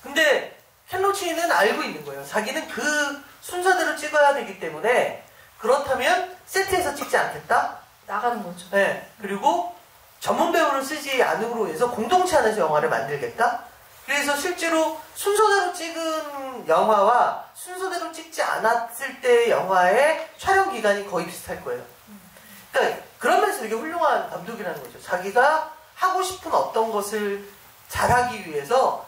근데 켄 로치는 알고 있는 거예요. 자기는 그 순서대로 찍어야 되기 때문에 그렇다면 세트에서 찍지 않겠다? 나가는 거죠. 네. 그리고 전문 배우를 쓰지 않음으로 해서 공동체 안에서 영화를 만들겠다? 그래서 실제로 순서대로 찍은 영화와 순서대로 찍지 않았을 때의 영화의 촬영 기간이 거의 비슷할 거예요. 그러니까 그러면서 되게 훌륭한 감독이라는 거죠. 자기가 하고 싶은 어떤 것을 잘하기 위해서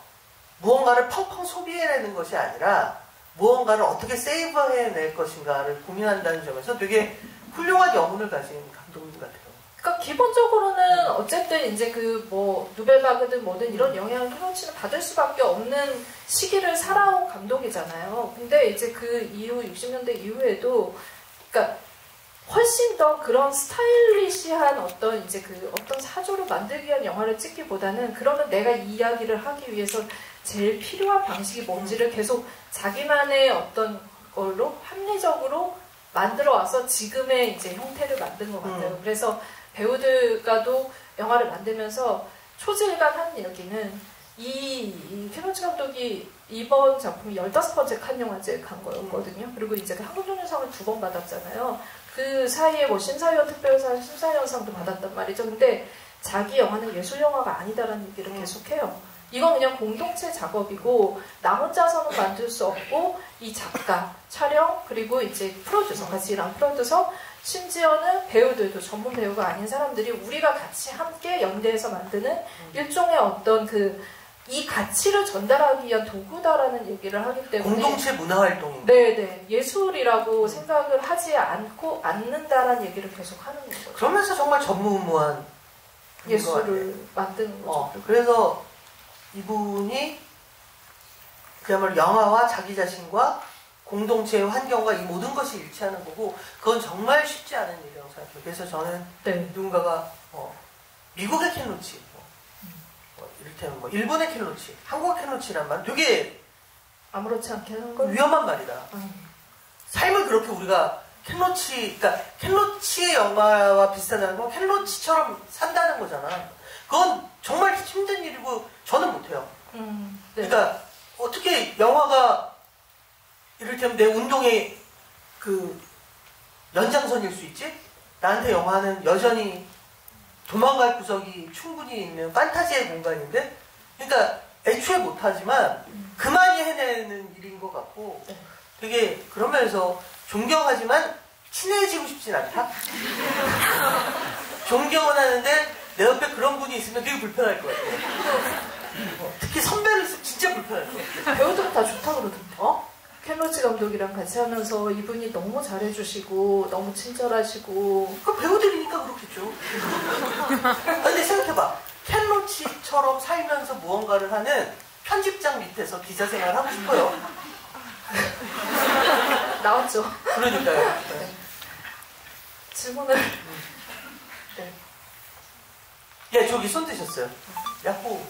무언가를 펑펑 소비해내는 것이 아니라 무언가를 어떻게 세이브해낼 것인가를 고민한다는 점에서 되게 훌륭한 영혼을 가진 감독인 것 같아요. 그러니까 기본적으로는 어쨌든 이제 그 뭐 누벨바그든 뭐든 이런 영향을 켄 로치는 받을 수밖에 없는 시기를 살아온 감독이잖아요. 근데 이제 그 이후 60년대 이후에도 그러니까 훨씬 더 그런 스타일리시한 어떤 이제 그 어떤 사조를 만들기 위한 영화를 찍기보다는 그러면 내가 이 이야기를 하기 위해서 제일 필요한 방식이 뭔지를 계속 자기만의 어떤 걸로 합리적으로 만들어 와서 지금의 이제 형태를 만든 것 같아요. 그래서 배우들과도 영화를 만들면서 초질간한 얘기는 이 켄 로치 감독이 이번 작품이 15번째 칸 영화제에 간 거였거든요. 그리고 이제 그 한국연예상을 2번 받았잖아요. 그 사이에 뭐 심사위원 특별상, 심사위원상도 받았단 말이죠. 근데 자기 영화는 예술 영화가 아니다라는 얘기를 계속해요. 이건 그냥 공동체 작업이고 나 혼자서는 만들 수 없고 이 작가, 촬영, 그리고 이제 프로듀서, 같이 일한 프로듀서, 심지어는 배우들도 전문 배우가 아닌 사람들이 우리가 같이 함께 연대해서 만드는 일종의 어떤 이 가치를 전달하기 위한 도구다라는 얘기를 하기 때문에 공동체 문화활동입니다. 네네. 예술이라고 생각을 하지 않는다라는 얘기를 계속 하는 거죠. 그러면서 정말 전무후무한 예술을 만드는 거죠. 그래서 이분이 그야말로 영화와 자기 자신과 공동체의 환경과 이 모든 것이 일치하는 거고 그건 정말 쉽지 않은 일이라고 생각해요. 그래서 저는 누군가가 미국의 켄 로치, 이를테면 뭐 일본의 켄 로치, 한국의 켄 로치란 말 되게 아무렇지 않게 하는 걸 위험한 말이다. 삶을 그렇게 우리가 켄 로치의 영화와 비슷하다는 건 켄 로치처럼 산다는 거잖아. 그건 정말 힘든 일이고 저는 못해요. 그러니까 어떻게 영화가 이를테면 내 운동의 그 연장선일 수 있지? 나한테 영화는 여전히 도망갈 구석이 충분히 있는 판타지의 공간인데 그러니까 애초에 못하지만 그만이 해내는 일인 것 같고 되게 그러면서 존경하지만 친해지고 싶진 않다? 존경은 하는데 내 옆에 그런 분이 있으면 되게 불편할 것 같아요. 특히 선배를 있으면 진짜 불편할 것 같아요. 배우들은 다 좋다 그러던데. 켄 로치 감독이랑 같이 하면서 이분이 너무 잘해주시고 너무 친절하시고 그 배우들이니까 그렇겠죠. 근데 생각해봐. 켄 로치처럼 살면서 무언가를 하는 편집장 밑에서 기자 생활을 하고 싶어요. 나왔죠. 그러니까요. 질문을 예, 저기 손 드셨어요. 야호.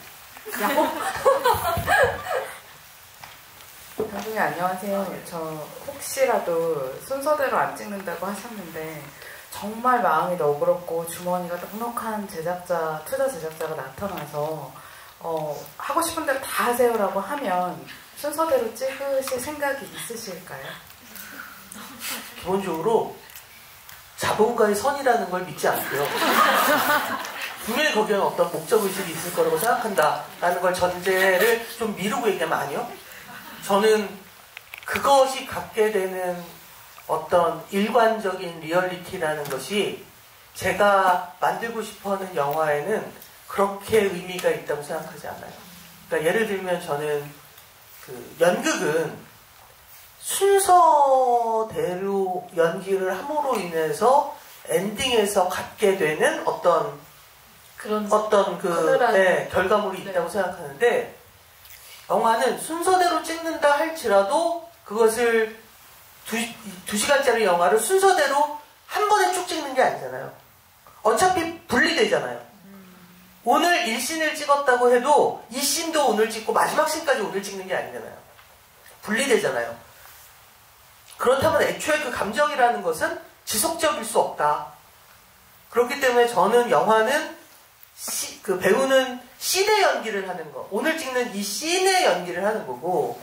감독님 안녕하세요. 저 혹시라도 순서대로 안 찍는다고 하셨는데 정말 마음이 너그럽고 주머니가 넉넉한 투자 제작자가 나타나서 하고 싶은 대로 다 하세요라고 하면 순서대로 찍으실 생각이 있으실까요? 기본적으로 자본가의 선이라는 걸 믿지 않고요. 분명히 거기에는 어떤 목적의식이 있을 거라고 생각한다라는 걸 전제를 좀 미루고 얘기하면 아니요. 저는 그것이 갖게 되는 어떤 일관적인 리얼리티라는 것이 제가 만들고 싶어하는 영화에는 그렇게 의미가 있다고 생각하지 않아요. 그러니까 예를 들면 저는 그 연극은 순서대로 연기를 함으로 인해서 엔딩에서 갖게 되는 어떤 결과물이 있다고 생각하는데 영화는 순서대로 찍는다 할지라도 그것을 2시간짜리 영화를 순서대로 한 번에 쭉 찍는 게 아니잖아요. 어차피 분리되잖아요. 오늘 1씬을 찍었다고 해도 이 씬도 오늘 찍고 마지막 씬까지 오늘 찍는 게 아니잖아요. 분리되잖아요. 그렇다면 애초에 그 감정이라는 것은 지속적일 수 없다. 그렇기 때문에 저는 영화는 그 배우는 씬의 연기를 하는 거, 오늘 찍는 이 씬의 연기를 하는 거고,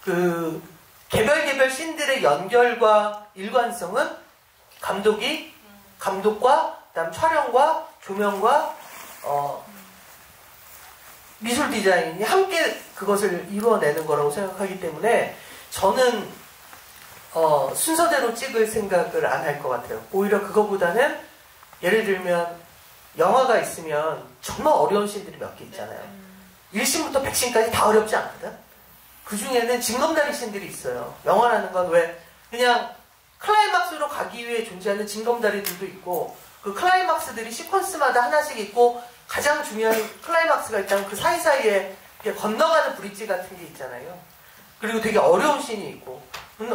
그 개별 씬들의 연결과 일관성은 감독과 그다음 촬영과 조명과 미술 디자인이 함께 그것을 이루어내는 거라고 생각하기 때문에 저는 순서대로 찍을 생각을 안 할 것 같아요. 오히려 그거보다는 예를 들면 영화가 있으면 정말 어려운 씬들이 몇 개 있잖아요. 1씬부터 100씬까지 다 어렵지 않거든? 그 중에는 징검다리 씬들이 있어요. 영화라는 건 왜 그냥 클라이막스로 가기 위해 존재하는 징검다리들도 있고, 그 클라이막스들이 시퀀스마다 하나씩 있고, 가장 중요한 클라이막스가 있다면 그 사이사이에 건너가는 브릿지 같은 게 있잖아요. 그리고 되게 어려운 씬이 있고,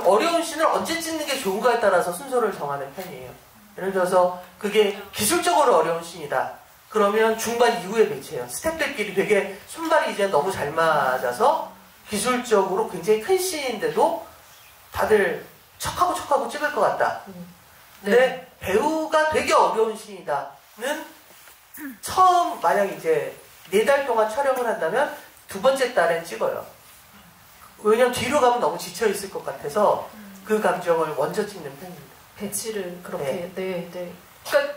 어려운 씬을 언제 찍는 게 좋은가에 따라서 순서를 정하는 편이에요. 예를 들어서 그게 기술적으로 어려운 씬이다. 그러면 중반 이후에 배치해요. 스태프들끼리 되게 손발이 이제 너무 잘 맞아서 기술적으로 굉장히 큰 씬인데도 다들 척하고 찍을 것 같다. 근데 네. 배우가 되게 어려운 씬이다는 처음 만약 이제 4달 동안 촬영을 한다면 두 번째 달엔 찍어요. 왜냐면 뒤로 가면 너무 지쳐있을 것 같아서 그 감정을 먼저 찍는 편입니다. 배치를 그렇게 네. 그러니까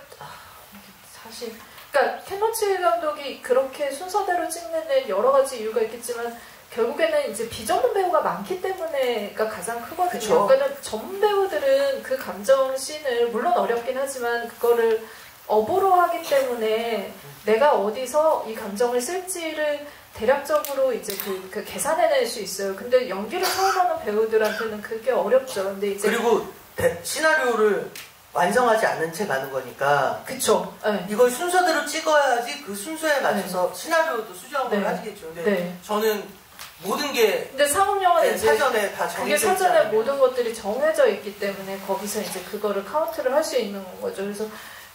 사실 그러니까 켄로치 감독이 그렇게 순서대로 찍는 데는 여러 가지 이유가 있겠지만 결국에는 이제 비전문 배우가 많기 때문에가 가장 크거든요. 그쵸. 그러니까 전문 배우들은 그 감정 씬을 물론 어렵긴 하지만 그거를 업으로 하기 때문에 내가 어디서 이 감정을 쓸지를 대략적으로 이제 그 계산해낼 수 있어요. 근데 연기를 처음 하는 배우들한테는 그게 어렵죠. 근데 이제 그리고 시나리오를 완성하지 않은 채 가는 거니까. 그쵸. 네. 이걸 순서대로 찍어야지 그 순서에 맞춰서 시나리오도 수정을 네. 하시겠죠. 근데 네. 저는 모든 게 근데 상업 영화는 이제 사전에 다 그게 정해져 사전에 있잖아요. 모든 것들이 정해져 있기 때문에 거기서 이제 그거를 카운트를 할 수 있는 거죠. 그래서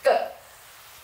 그러니까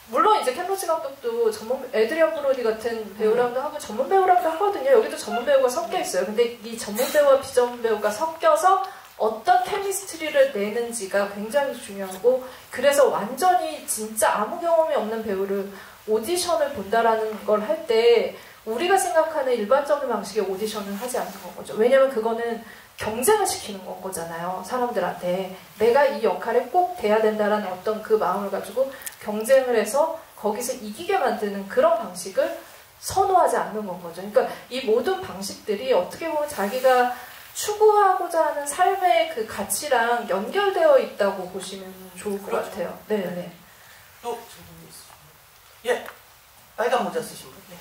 물론 이제 켄로치 감독도 전문 에드리안 브로디 같은 배우랑도 하고 전문 배우랑도 하거든요. 여기도 전문 배우가 섞여 있어요. 근데 이 전문 배우와 비전문 배우가 섞여서 어떤 케미스트리를 내는지가 굉장히 중요하고, 그래서 완전히 진짜 아무 경험이 없는 배우를 오디션을 본다라는 걸 할 때 우리가 생각하는 일반적인 방식의 오디션을 하지 않는 거죠. 왜냐면 그거는 경쟁을 시키는 건 거잖아요. 사람들한테 내가 이 역할에 꼭 돼야 된다라는 어떤 그 마음을 가지고 경쟁을 해서 거기서 이기게 만드는 그런 방식을 선호하지 않는 건 거죠. 그러니까 이 모든 방식들이 어떻게 보면 자기가 추구하고자 하는 삶의 그 가치랑 연결되어 있다고 보시면 좋을 것 그렇죠. 같아요. 네네. 또 질문이 있으시면. 예, 빨간 모자 쓰신 분. 네.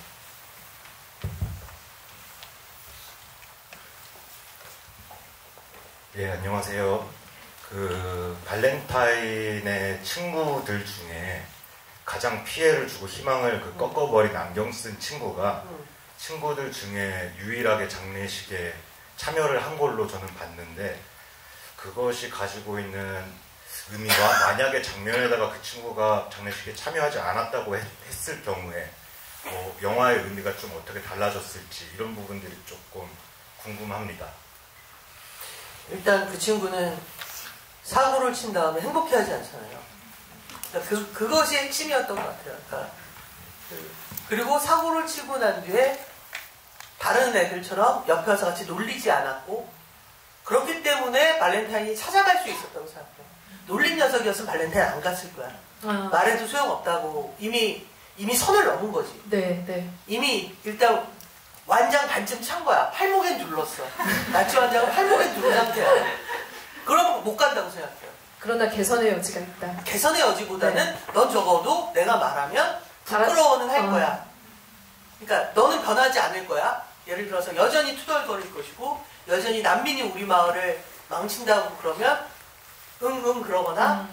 예, 안녕하세요. 그 발렌타인의 친구들 중에 가장 피해를 주고 희망을 꺾어버린 안경 쓴 친구가 친구들 중에 유일하게 장례식에 참여를 한 걸로 저는 봤는데, 그것이 가지고 있는 의미와 만약에 장면에다가 그 친구가 장례식에 참여하지 않았다고 했을 경우에 뭐 영화의 의미가 좀 어떻게 달라졌을지 이런 부분들이 조금 궁금합니다. 일단 그 친구는 사고를 친 다음에 행복해하지 않잖아요. 그러니까 그것이 핵심이었던 것 같아요. 그러니까 그리고 사고를 치고 난 뒤에 다른 애들처럼 옆에 와서 같이 놀리지 않았고, 그렇기 때문에 발렌타인이 찾아갈 수 있었다고 생각해요. 놀린 녀석이었으면 발렌타인 안 갔을 거야. 말해도 소용없다고 이미 선을 넘은 거지. 네. 이미 일단 완장 반쯤 찬 거야. 팔목엔 눌렀어. 나치 완장은 팔목엔 누른 상태야. 그럼 못 간다고 생각해요. 그러나 개선의 여지가 있다. 개선의 여지보다는 넌 적어도 내가 말하면 부끄러워는 할 거야. 그러니까 너는 변하지 않을 거야. 예를 들어서 여전히 투덜거릴 것이고 여전히 난민이 우리 마을을 망친다고 그러면 그러거나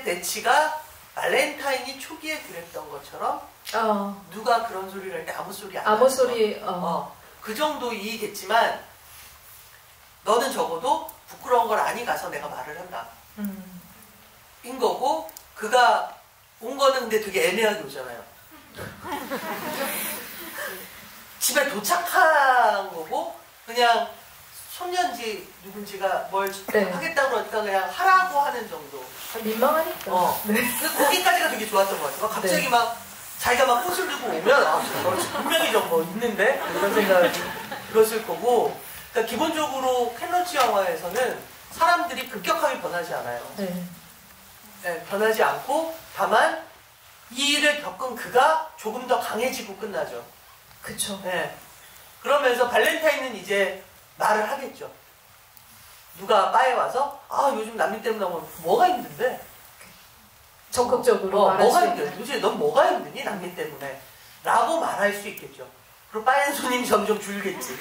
최대치가 발렌타인이 초기에 그랬던 것처럼 누가 그런 소리를 할 때 아무 소리 안 아무 하는 소리 그 정도 이익했지만 너는 적어도 부끄러운 걸 아니 가서 내가 말을 한다 인 거고, 그가 온 거는 근데 되게 애매하게 오잖아요. 집에 도착한 거고 그냥 손년지 누군지가 뭘 네. 하겠다고 그러니까 그냥 하라고 하는 정도. 민망하니까. 네. 근데 거기까지가 되게 좋았던 것 같아요. 갑자기 네. 막 자기가 막 꽃을 들고 오면 분명히 좀 뭐 있는데 이런 생각이 들었을 거고. 그러니까 기본적으로 켄로치 영화에서는 사람들이 급격하게 변하지 않아요. 네. 네, 변하지 않고 다만 이 일을 겪은 그가 조금 더 강해지고 끝나죠. 그쵸. 네. 그러면서 발렌타인은 이제 말을 하겠죠. 누가 바에 와서 아 요즘 남미 때문에 뭐가 힘든데? 적극적으로 말할 뭐가 수 힘들어? 있는. 도대체 넌 뭐가 힘드니 남미 때문에? 라고 말할 수 있겠죠. 그리고 바엔 손님이 점점 줄겠지.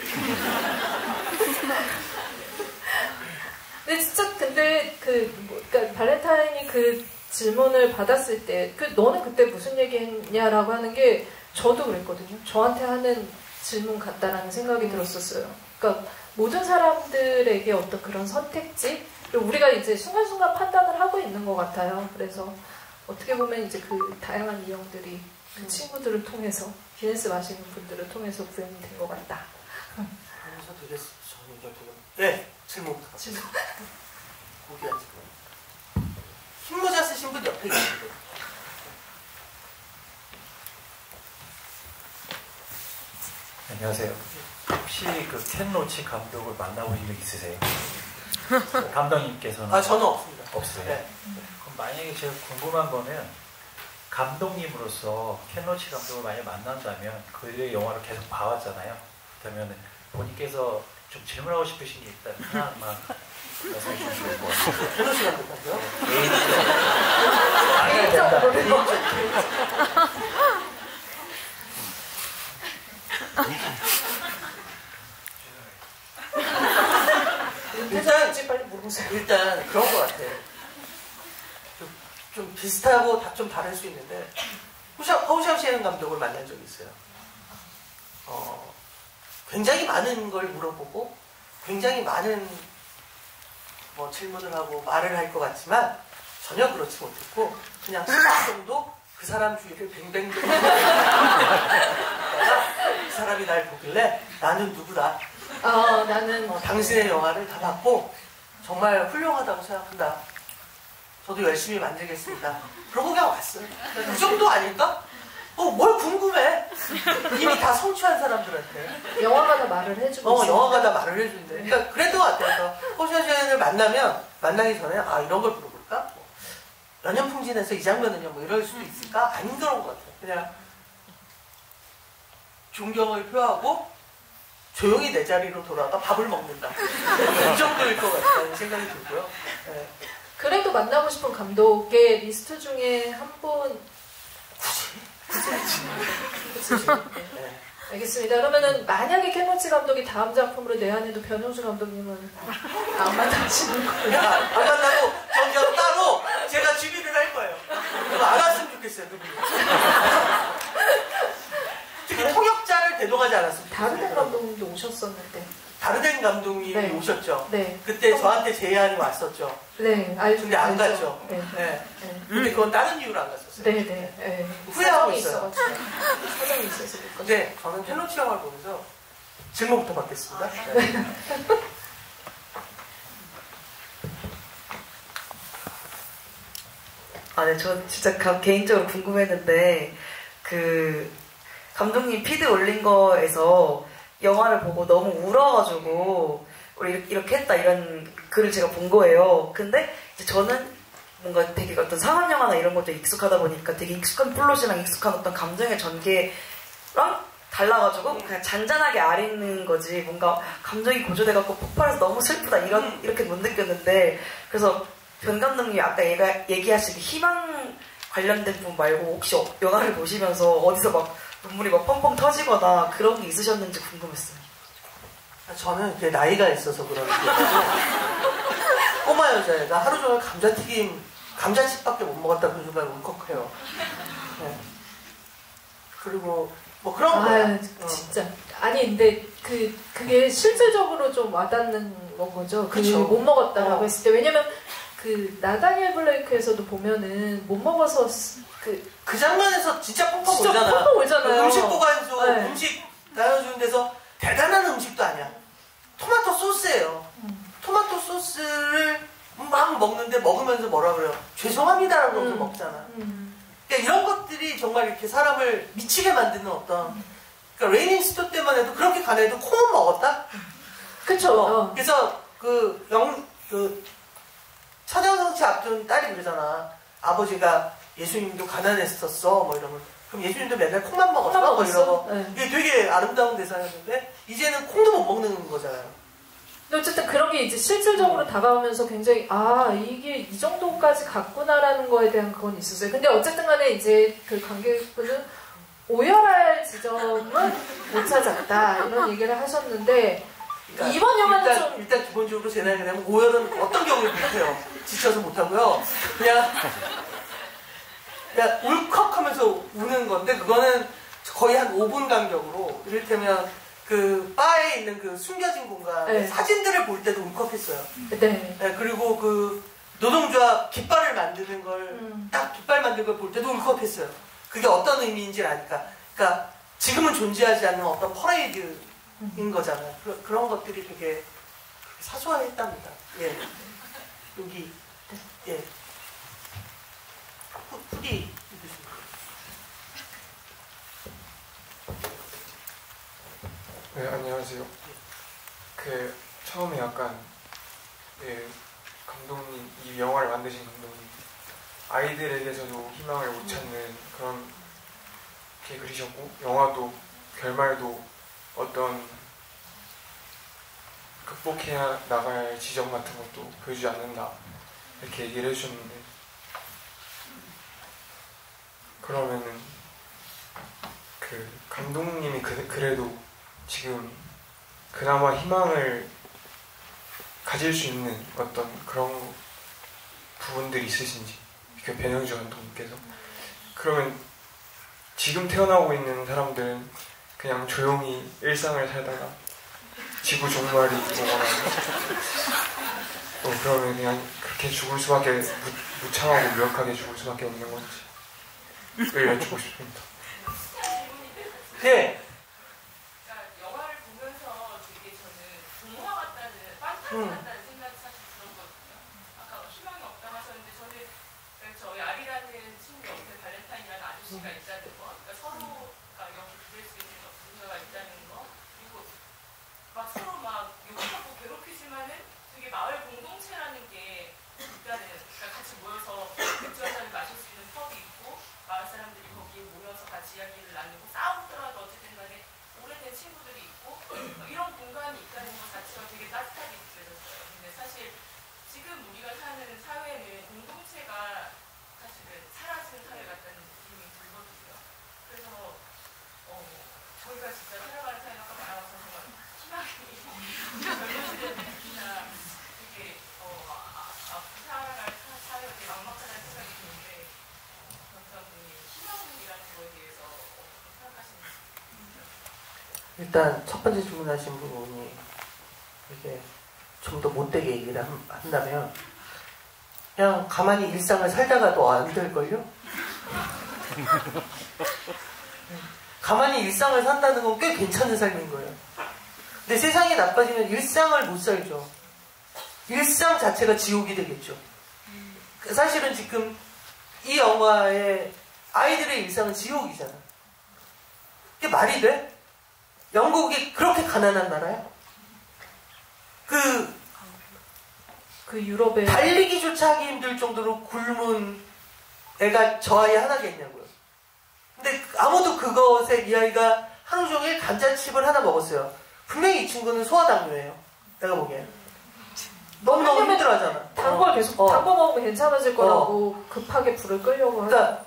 근데 진짜 근데 그러니까 발렌타인이 그 질문을 받았을 때 너는 그때 무슨 얘기했냐라고 하는 게 저도 그랬거든요. 저한테 하는 질문 같다라는 생각이 들었었어요. 그러니까 모든 사람들에게 어떤 그런 선택지 그리고 우리가 이제 순간순간 판단을 하고 있는 것 같아요. 그래서 어떻게 보면 이제 그 다양한 유형들이 그 친구들을 통해서 기네스 마시는 분들을 통해서 구현이 된 것 같다. 그래서 되게 저는 이제 네 질문. 고귀한 질문. 흰모자 쓰신 분 옆에 계신데. 안녕하세요. 혹시 그 켄 로치 감독을 만나보신 적 있으세요? 감독님께서는? 아 저는 없습니다. 없어요? 네. 그럼 만약에 제가 궁금한 거는 감독님으로서 켄 로치 감독을 만약 만난다면 그의 영화를 계속 봐왔잖아요. 그렇다면 본인께서 좀 질문하고 싶으신 게 있다면 하나만 말씀해 주시면 좋을 것 같아요. 켄 로치 감독한테요? 빨리 물어보세요. 일단 그런 것 같아요. 좀 비슷하고 좀 다를 수 있는데 허우샤오시엔 감독을 만난 적이 있어요. 굉장히 많은 걸 물어보고 굉장히 많은 뭐 질문을 하고 말을 할 것 같지만 전혀 그렇지 못했고 그냥 10분 정도 그 사람 주위를 뱅뱅뱅 그 사람이 날 보길래 나는 누구다. 나는 당신의 영화를 다 봤고 정말 훌륭하다고 생각한다. 저도 열심히 만들겠습니다. 그러고 그냥 왔어요. 그 정도 아닐까? 뭘 궁금해? 이미 다 성취한 사람들한테. 영화가 다 말을 해주고 있어요. 영화가 다 말을 해준대. 그러니까 그랬던 것 같아요. 허우샤오시엔을 만나기 전에 이런 걸 물어볼까? 연연풍진해서 이 장면은요 뭐 이럴 수도 있을까? 아닌 그런 것 같아요. 그냥 존경을 표하고 조용히 내 자리로 돌아가 밥을 먹는다. 이 정도일 것 같다는 생각이 들고요. 네. 그래도 만나고 싶은 감독의 리스트 중에 한 분. 굳이? 네. 알겠습니다. 그러면은 만약에 켄 로치 감독이 다음 작품으로 내한해도 변형수 감독님은 안 만나시는 거예요? 안 만나고 정작 따로 제가 준비를 할 거예요. 그거 안 왔으면 좋겠어요. 그분이. 특히 통역자를 대동하지 않았으면 좋겠어요. 다르덴 감독님도 오셨었는데. 다르덴 감독님이 네. 오셨죠. 네. 그때 저한테 제안이 왔었죠. 네, 알죠. 근데 안 갔죠. 네. 네. 네. 근데 그건 다른 이유로 안 갔었어요. 네, 네. 네. 후회하고 사정이 있어요. 있어가지고. 사정이 있어서 못 갔어요. 근데 저는 켄 로치 영화를 보면서 질문부터 받겠습니다. 네. 네, 저 진짜 개인적으로 궁금했는데, 감독님 피드 올린 거에서 영화를 보고 너무 울어가지고, 우리 이렇게 했다, 이런 글을 제가 본 거예요. 근데 이제 저는 뭔가 되게 어떤 상업영화나 이런 것도 익숙하다 보니까 되게 익숙한 플롯이랑 익숙한 어떤 감정의 전개랑 달라가지고 그냥 잔잔하게 아리는 거지, 뭔가 감정이 고조돼갖고 폭발해서 너무 슬프다, 이렇게 못 느꼈는데, 그래서 변 감독님이 아까 얘기하시기 희망 관련된 부분 말고 혹시 영화를 보시면서 어디서 막 눈물이 막 펑펑 터지거나 그런 게 있으셨는지 궁금했어요. 저는 이게 나이가 있어서 그런지 꼬마 여자애, 나 하루 종일 감자칩밖에 못 먹었다 그 순간 울컥해요. 네. 그리고 뭐 그런 거야. 진짜. 아니 근데 그게 실질적으로 좀 와닿는 거죠. 그쵸. 못 먹었다라고 했을 때. 왜냐면 나다니엘 블레이크에서도 보면은 못 먹어서 그 장면에서 진짜 펑펑 진짜 울잖아. 펑펑 울잖아요. 음식 보관소, 네. 음식 나눠주는 데서 대단한 음식도 아니야. 소스를 막 먹는데 먹으면서 뭐라 그래요? 죄송합니다라고 그러면서 먹잖아. 그러니까 이런 것들이 정말 이렇게 사람을 미치게 만드는 어떤 그러니까 레이닝 스토 때만 해도 그렇게 간해도 콩은 먹었다? 그쵸. 그래서 차정성 씨 앞둔 딸이 그러잖아. 아버지가 예수님도 가난했었어 뭐 이러면 그럼 예수님도 맨날 콩만 먹었어? 뭐 이러고 네. 이게 되게 아름다운 대사였는데 이제는 콩도 못 먹는 거잖아요. 근데 어쨌든 그런 게 이제 실질적으로 다가오면서 굉장히 이게 이 정도까지 갔구나라는 거에 대한 그건 있었어요. 근데 어쨌든 간에 이제 그 관객분은 오열할 지점은 못 찾았다 이런 얘기를 하셨는데 그러니까 이번 영화는 일단 기본적으로 제 나이가 되면 오열은 어떤 경우에 못해요. 지쳐서 못하고요. 그냥 울컥하면서 우는 건데 그거는 거의 한 5분 간격으로 이를테면 그 바에 있는 그 숨겨진 공간에 네. 사진들을 볼 때도 울컥했어요. 네. 네, 그리고 그 노동조합 깃발을 만드는 걸 딱 깃발 만드는 걸 볼 때도 울컥했어요. 그게 어떤 의미인지 아니까. 그러니까 지금은 존재하지 않는 어떤 퍼레이드인 거잖아요. 그런 것들이 되게 사소했답니다. 예. 여기 예. 후디 입으십니다. 네, 안녕하세요. 그 처음에 약간 감독님 이 영화를 만드신 감독님 아이들에게서도 희망을 못 찾는 그런 게 그리셨고 영화도 결말도 어떤 극복해야 나갈 지점 같은 것도 보여주지 않는다 이렇게 얘기를 해주셨는데 그러면은 그 감독님이 그래도 지금 그나마 희망을 가질 수 있는 어떤 그런 부분들이 있으신지 그 변영주 감독님께서 그러면 지금 태어나고 있는 사람들은 그냥 조용히 일상을 살다가 지구 종말이 오거나 그러면 그냥 그렇게 죽을 수밖에 무참하고 무력하게 죽을 수밖에 없는 건지를 여쭙고 싶습니다. 네. 영화를 보면서 되게 저는 동화 같다는 판타지 같다는 생각이 사실 들었거든요. 아까 희망이 없다 하셨는데 저는 저희 아리라는 친구 옆에 발렌타인이라는 아저씨가 있다는 거, 그러니까 서로가 여기 부를 수 있는 문제가 있다는 거, 그리고 막 서로 막 욕하고 괴롭히지만은 되게 마을 공동체라는 게 있다는, 그러니까 같이 모여서 맥주 한 잔을 마실 수 있는 펍이 있고 마을 사람들이 거기에 모여서 같이 이야기를 나누고 싸우더라도 어쨌든 간에 오래된 친구들이 있고 이런 공간이 있다는 것 자체가 되게 따뜻하게 느껴졌어요. 근데 사실 지금 우리가 사는 사회는 공동체가 사실은 사라지는 사회 같다는 느낌이 들거든요. 그래서 저희가 진짜 살아가는 사회가 아까 말하면서 정말 희망이 별로들은 특히나 되게 앞으로 살아갈 사회가 되게 막막하다는 생각이 드는데 감독님이 희망이라는 거에 대해서 어떻게 생각하시는지. 일단 첫 번째 질문하신 부분이 이게 좀 더 못되게 얘기를 한다면 그냥 가만히 일상을 살다가도 안 될걸요? 가만히 일상을 산다는 건 꽤 괜찮은 삶인 거예요. 근데 세상이 나빠지면 일상을 못 살죠. 일상 자체가 지옥이 되겠죠. 사실은 지금 이 영화의 아이들의 일상은 지옥이잖아. 이게 말이 돼? 영국이 그렇게 가난한 나라야? 그 유럽의 달리기조차 하기 힘들 정도로 굶은 애가 저 아이 하나겠냐고요. 근데 아무도 그것에 이 아이가 하루 종일 감자칩을 하나 먹었어요. 분명히 이 친구는 소화당뇨예요. 내가 보기엔. 너무너무 힘들어하잖아. 단 걸 계속 단 거 먹으면 괜찮아질 거라고 급하게 불을 끌려고 하는. 그러니까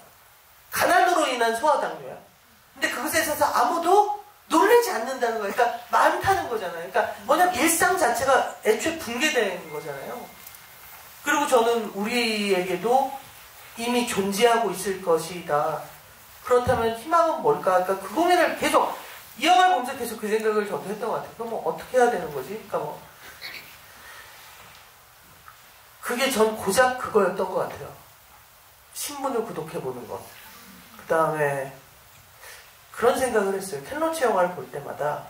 가난으로 인한 소화당뇨야. 근데 그것에 있어서 아무도 놀라지 않는다는 거예요. 그러니까 많다는 거잖아요. 그러니까 뭐냐면 일상 자체가 애초에 붕괴된 거잖아요. 그리고 저는 우리에게도 이미 존재하고 있을 것이다. 그렇다면 희망은 뭘까? 그러니까 그 고민을 계속 이 영화를 보면서 계속 그 생각을 저도 했던 것 같아요. 그럼 뭐 어떻게 해야 되는 거지? 그러니까 뭐 그게 전 고작 그거였던 것 같아요. 신문을 구독해보는 것. 그 다음에 그런 생각을 했어요. 켄로치 영화를 볼 때마다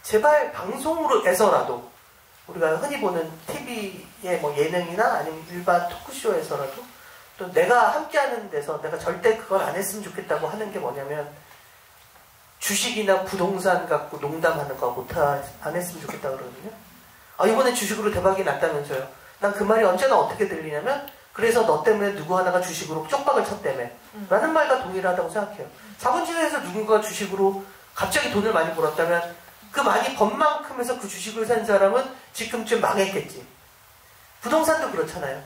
제발 방송으로 해서라도 우리가 흔히 보는 TV의 뭐 예능이나 아니면 일반 토크쇼에서라도 또 내가 함께하는 데서 내가 절대 그걸 안 했으면 좋겠다고 하는 게 뭐냐면 주식이나 부동산 갖고 농담하는 거 안 했으면 좋겠다 그러거든요. 이번에 주식으로 대박이 났다면서요. 난 그 말이 언제나 어떻게 들리냐면 그래서 너 때문에 누구 하나가 주식으로 쪽박을 쳤다며 라는 말과 동일하다고 생각해요. 자본주의에서 누군가 주식으로 갑자기 돈을 많이 벌었다면 그 많이 번 만큼 해서 그 주식을 산 사람은 지금쯤 망했겠지. 부동산도 그렇잖아요.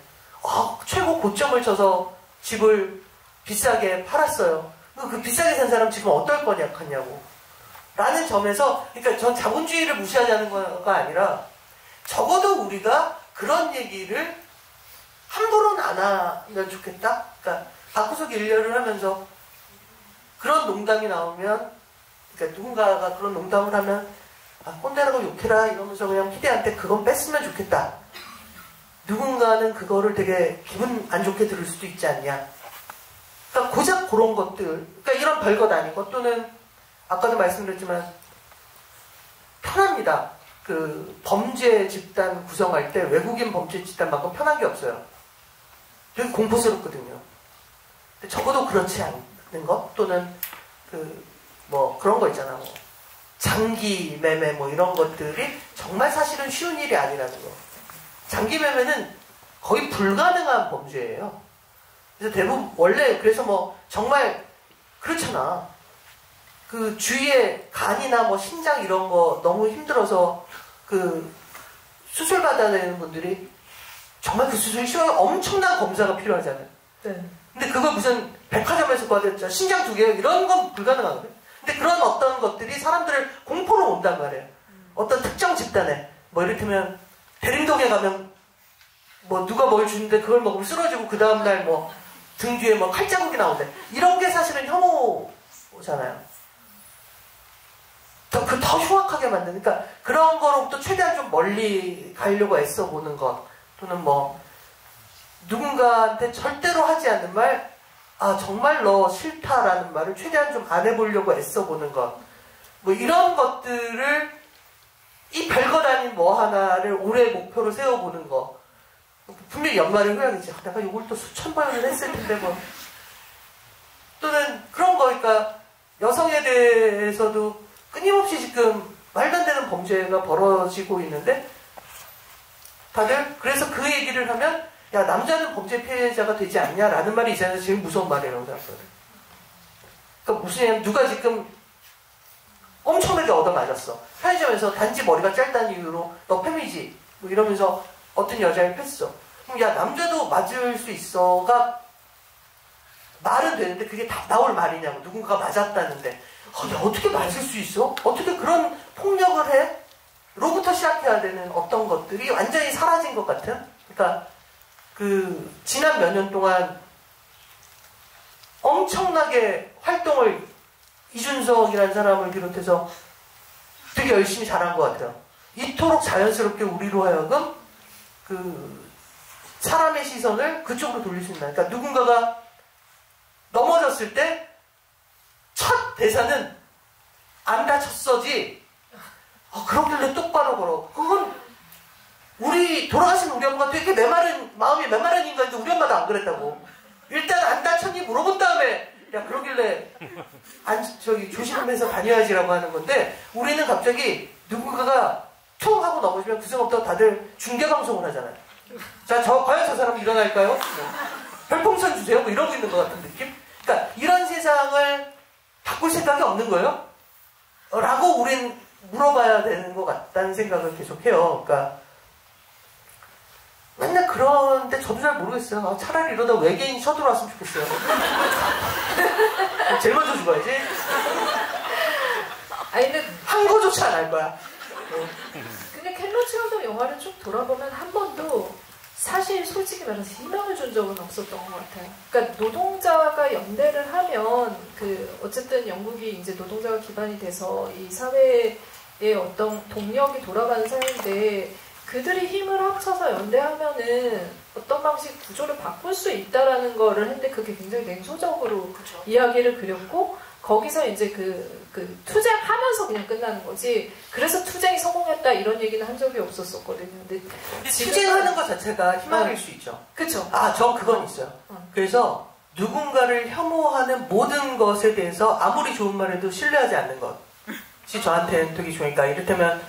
최고 고점을 쳐서 집을 비싸게 팔았어요. 그 비싸게 산 사람 지금 어떨 거냐고 라는 점에서, 그러니까 전 자본주의를 무시하자는 거가 아니라 적어도 우리가 그런 얘기를 함부로는 안 하면 좋겠다. 그러니까 방구석 일렬을 하면서 그런 농담이 나오면, 그러니까 누군가가 그런 농담을 하면 꼰대라고 욕해라 이러면서 그냥 피디한테 그건 뺐으면 좋겠다. 누군가는 그거를 되게 기분 안 좋게 들을 수도 있지 않냐. 그러니까 고작 그런 것들, 그러니까 이런 별것 아니고, 또는 아까도 말씀드렸지만 편합니다. 그 범죄 집단 구성할 때 외국인 범죄 집단만큼 편한 게 없어요. 되게 공포스럽거든요. 근데 적어도 그렇지 않는 것, 또는 뭐 그런 거 있잖아. 뭐 장기 매매 뭐 이런 것들이 정말 사실은 쉬운 일이 아니라는 거. 장기 매매는 거의 불가능한 범죄예요. 그래서 대부분 원래 그래서 뭐 정말 그렇잖아. 그 주위에 간이나 뭐 신장 이런 거 너무 힘들어서 그 수술 받아야 되는 분들이 정말 그 수술이 쉬워요. 엄청난 검사가 필요하잖아요. 네. 근데 그걸 무슨 백화점에서 받았죠. 신장 2개 이런 건 불가능하거든요. 근데 그런 어떤 것들이 사람들을 공포로 온단 말이에요. 어떤 특정 집단에 뭐 이를테면 대림동에 가면 뭐 누가 뭘 주는데 그걸 먹으면 쓰러지고 그 다음날 뭐 등 뒤에 뭐 칼자국이 나온대. 이런 게 사실은 혐오잖아요. 더 흉악하게 만드는, 그러니까 그런 거로부터 최대한 좀 멀리 가려고 애써보는 것, 또는 뭐 누군가한테 절대로 하지 않는 말, 정말 너 싫다라는 말을 최대한 좀 안 해보려고 애써보는 것, 뭐 이런 것들을, 이 별것 아닌 뭐 하나를 올해 목표로 세워보는 거. 분명히 연말에 후회하겠지. 내가 이걸 또 수천 번을 했을 텐데 뭐. 또는 그런 거, 그러니까 여성에 대해서도 끊임없이 지금 말도 안 되는 범죄가 벌어지고 있는데 다들 그래서 그 얘기를 하면 야, 남자는 범죄 피해자가 되지 않냐라는 말이 이 자리에서 제일 무서운 말이라고 생각하거든. 그러니까 무슨, 누가 지금 엄청나게 얻어맞았어. 편의점에서 단지 머리가 짧다는 이유로 너 페미지 뭐 이러면서 어떤 여자를 팼어. 그럼 야, 남자도 맞을 수 있어가 말은 되는데 그게 다 나올 말이냐고. 누군가가 맞았다는데 야, 어떻게 맞을 수 있어? 어떻게 그런 폭력을 해? 로부터 시작해야 되는 어떤 것들이 완전히 사라진 것 같은. 그러니까 그 지난 몇 년 동안 엄청나게 활동을 이준석이라는 사람을 비롯해서 되게 열심히 잘한 것 같아요. 이토록 자연스럽게 우리로 하여금 그 사람의 시선을 그쪽으로 돌릴 수 있나. 그러니까 누군가가 넘어졌을 때 첫 대사는 안 다쳤어지. 그러길래 똑바로 걸어. 그건 우리 돌아가신 우리 엄마가 되게 마음이 메마른 인간인데 우리 엄마도 안 그랬다고. 일단 안 다쳤니 물어본 다음에 야, 그러길래 조심하면서 다녀야지라고 하는 건데, 우리는 갑자기 누군가가 퉁 하고 넘어지면 그 순간부터 다들 중계방송을 하잖아요. 자, 과연 저 사람 일어날까요? 별풍선 주세요. 뭐 이러고 있는 것 같은 느낌? 그러니까 이런 세상을 바꿀 생각이 없는 거예요? 라고 우린 물어봐야 되는 것 같다는 생각을 계속 해요. 그러니까 맨날 그런데 저도 잘 모르겠어요. 차라리 이러다 외계인이 쳐들어왔으면 좋겠어요. 제일 먼저 죽어야지. 아니, 근데 항거조차 안 할 거야. 근데 켈러치 감독 영화를 쭉 돌아보면 한 번도 사실 솔직히 말해서 희망을 준 적은 없었던 것 같아요. 그러니까 노동자가 연대를 하면 어쨌든 영국이 이제 노동자가 기반이 돼서 이 사회의 어떤 동력이 돌아가는 사회인데, 그들이 힘을 합쳐서 연대하면은 어떤 방식 구조를 바꿀 수 있다라는 거를 했는데, 그게 굉장히 냉소적으로 그렇죠. 이야기를 그렸고, 거기서 이제 투쟁하면서 그냥 끝나는 거지. 그래서 투쟁이 성공했다 이런 얘기는 한 적이 없었었거든요. 근데 투쟁하는 것 자체가 희망일 수 있죠. 그렇죠. 전 그건 있어요. 그래서 누군가를 혐오하는 모든 것에 대해서 아무리 좋은 말해도 신뢰하지 않는 것이 저한테는 되게 좋으니까. 이를테면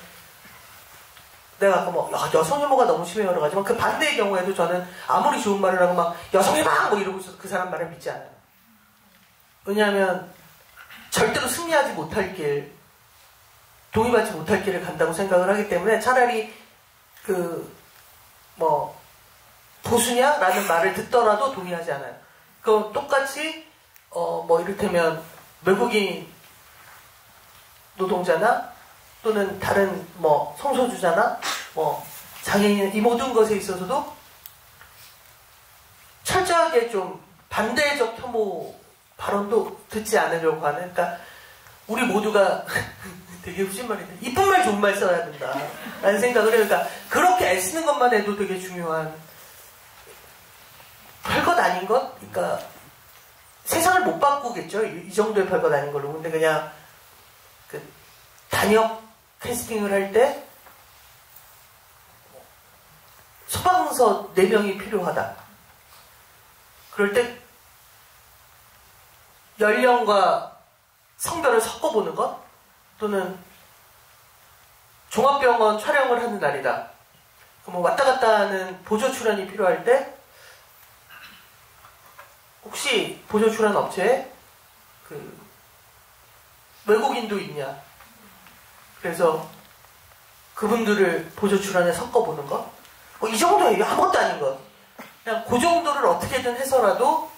내가 아까 여성 혐오가 너무 심해요 그러지만 그 반대의 경우에도 저는 아무리 좋은 말을 하고 막 여성 혐오 이러고 있어도 그 사람 말을 믿지 않아요. 왜냐하면 절대로 승리하지 못할 길, 동의받지 못할 길을 간다고 생각을 하기 때문에 차라리 보수냐라는 말을 듣더라도 동의하지 않아요. 그럼 똑같이 이를테면 외국인 노동자나 또는 다른 성소수자나 장애인 이 모든 것에 있어서도 철저하게 좀 반대적 혐오 발언도 듣지 않으려고 하는. 그러니까 우리 모두가 되게 흡신 말인데 이쁜 말 좋은 말 써야 된다 라는 생각을 해요. 그러니까 그렇게 애쓰는 것만 해도 되게 중요한, 별것 아닌 것? 그러니까 세상을 못 바꾸겠죠. 이 정도의 별것 아닌 걸로. 근데 그냥 단역 캐스팅을 할 때 소방서 4명이 필요하다. 그럴 때 연령과 성별을 섞어보는 것, 또는 종합병원 촬영을 하는 날이다. 왔다 갔다 하는 보조 출연이 필요할 때 혹시 보조 출연 업체에 외국인도 있냐. 그래서 그분들을 보조 출연에 섞어보는 것. 이 정도예요. 아무것도 아닌 것. 그냥 그 정도를 어떻게든 해서라도,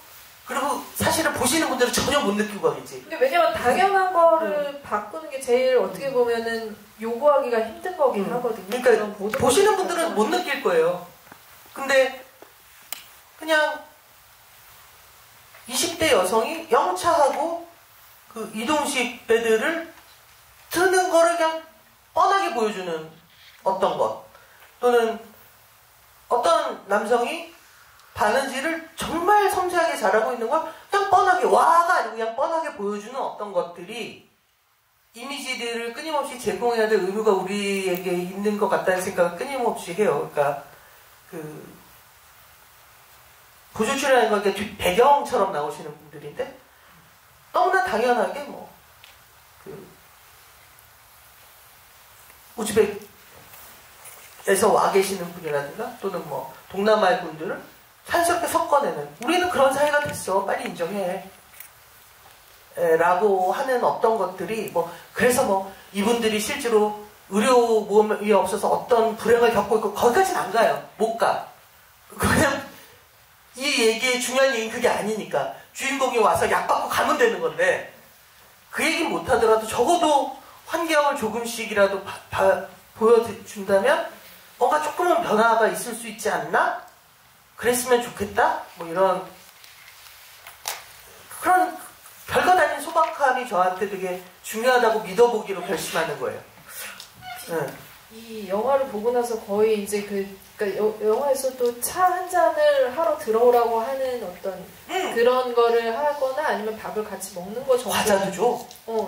그리고 사실은 보시는 분들은 전혀 못 느끼고 가겠지. 근데 왜냐면 당연한 거를 바꾸는 게 제일 어떻게 보면은 요구하기가 힘든 거긴 하거든요. 그러니까 보시는 분들은 못 느낄 거예요. 근데 그냥 20대 여성이 영차하고 이동식 배드를 드는 거를 그냥 뻔하게 보여주는 어떤 것, 또는 어떤 남성이 바느질을 정말 섬세하게 잘하고 있는 걸 그냥 뻔하게, 와가 아니고 그냥 뻔하게 보여주는 어떤 것들이 이미지들을 끊임없이 제공해야 될 의무가 우리에게 있는 것 같다는 생각을 끊임없이 해요. 그러니까 보조 출연하는 건 이렇게 배경처럼 나오시는 분들인데 너무나 당연하게 우즈벡에서 와 계시는 분이라든가 또는 동남아의 분들을 자연스럽게 섞어내는, 우리는 그런 사회가 됐어, 빨리 인정해 라고 하는 어떤 것들이 그래서 이분들이 실제로 의료보험이 없어서 어떤 불행을 겪고 있고 거기까지는 안 가요. 못 가. 그냥 이 얘기의 중요한 얘기는 그게 아니니까 주인공이 와서 약 받고 가면 되는 건데, 그 얘기는 못하더라도 적어도 환경을 조금씩이라도 보여준다면 뭔가 조금은 변화가 있을 수 있지 않나? 그랬으면 좋겠다? 이런 그런 별것 아닌 소박함이 저한테 되게 중요하다고 믿어보기로 결심하는 거예요. 이 영화를 보고 나서 거의 이제 그러니까 영화에서도 차 한 잔을 하러 들어오라고 하는 어떤 그런 거를 하거나 아니면 밥을 같이 먹는 거 정도. 과자도 줘.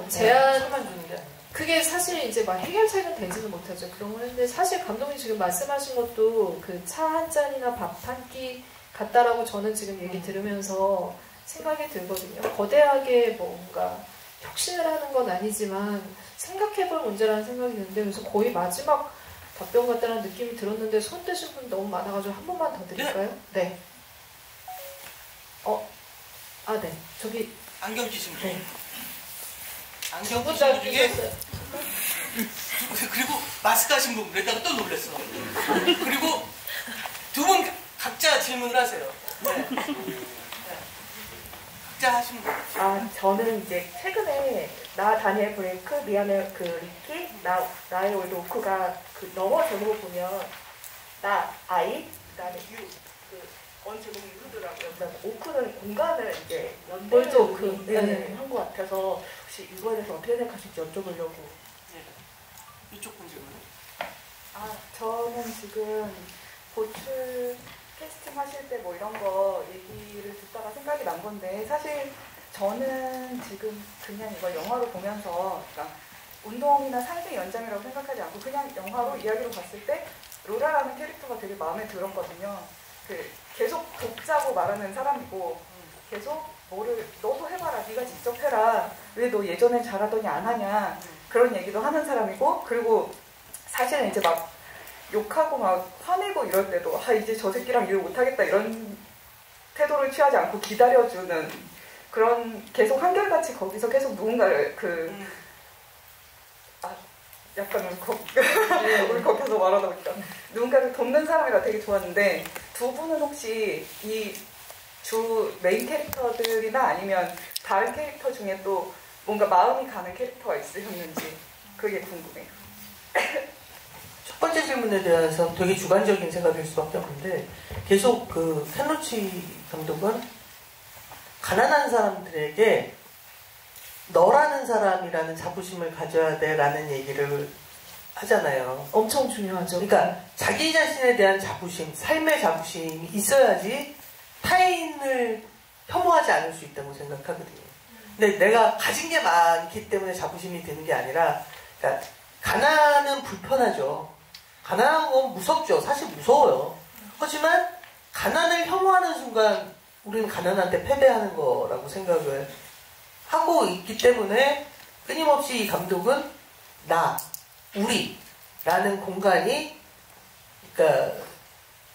제한만 주는 게 아니에요. 그게 사실 이제 해결책은 되지는 못하죠. 그런 거 했는데 사실 감독님 지금 말씀하신 것도 차 한 잔이나 밥 한 끼 같다라고 저는 지금 얘기 들으면서 생각이 들거든요. 거대하게 뭔가 혁신을 하는 건 아니지만 생각해볼 문제라는 생각이 드는데, 그래서 거의 마지막 답변 같다는 느낌이 들었는데 손 드신 분 너무 많아가지고 한 번만 더 드릴까요? 네. 네. 저기 안경 끼신 분. 네. 안경 끼신 분 중에 그리고 마스크 하신 분 그랬다가 또 놀랐어. 그리고 두 분 각자 질문을 하세요. 네. 각자 하신 분. 저는 이제 최근에 나 다니엘 브레이크, 미안해 리키, 나의 올드 오크가 영어 제목을 보면 나 아이, 그다음에 유, 언 제목이 유더라고요. 그다음에 오크는 공간을 이제 올드 오크 한 것 같아서 혹시 이거에 대해서 어떻게 생각하실지 여쭤보려고. 이쪽 분 질문. 저는 지금 보출 캐스팅 하실 때 이런 거 얘기를 듣다가 생각이 난 건데, 사실 저는 지금 그냥 이걸 영화로 보면서 그러니까 운동이나 상징 연장이라고 생각하지 않고 그냥 영화로 이야기로 봤을 때 로라라는 캐릭터가 되게 마음에 들었거든요. 계속 돕자고 말하는 사람이고 계속 뭐를 너도 해봐라, 네가 직접 해라, 왜 너 예전엔 잘하더니 안 하냐 그런 얘기도 하는 사람이고, 그리고 사실은 이제 막 욕하고 막 화내고 이럴 때도 이제 저 새끼랑 일 못하겠다 이런 태도를 취하지 않고 기다려주는 그런, 계속 한결같이 거기서 계속 누군가를 약간 울컥해서 말하다 보니까 누군가를 돕는 사람이라 되게 좋았는데, 두 분은 혹시 이 주 메인 캐릭터들이나 아니면 다른 캐릭터 중에 또 뭔가 마음이 가는 캐릭터가 있으셨는지 그게 궁금해요. 첫 번째 질문에 대해서 되게 주관적인 생각일 수밖에 없는데, 계속 그 켄 로치 감독은 가난한 사람들에게 너라는 사람이라는 자부심을 가져야 돼라는 얘기를 하잖아요. 엄청 중요하죠. 그러니까 자기 자신에 대한 자부심, 삶의 자부심이 있어야지 타인을 혐오하지 않을 수 있다고 생각하거든요. 근데 내가 가진 게 많기 때문에 자부심이 드는 게 아니라, 그러니까 가난은 불편하죠. 가난한 건 무섭죠. 사실 무서워요. 하지만 가난을 혐오하는 순간 우리는 가난한테 패배하는 거라고 생각을 하고 있기 때문에 끊임없이 이 감독은 나, 우리라는 공간이, 그러니까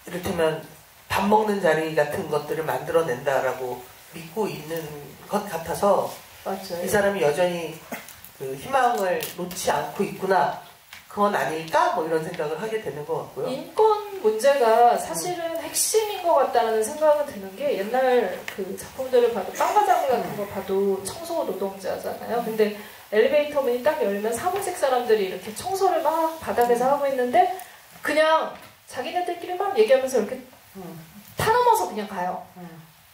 이를테면 밥 먹는 자리 같은 것들을 만들어낸다라고 믿고 있는 것 같아서, 맞아요. 이 사람이 여전히 그 희망을 놓지 않고 있구나, 그건 아닐까? 뭐 이런 생각을 하게 되는 것 같고요. 인권 문제가 사실은 핵심인 것 같다는 생각은 드는 게, 옛날 그 작품들을 봐도 빵과장미 같은 거 봐도 청소 노동자잖아요. 근데 엘리베이터 문이 딱 열면 사무직 사람들이 이렇게 청소를 막 바닥에서 하고 있는데 그냥 자기네들끼리 막 얘기하면서 이렇게 타넘어서 그냥 가요.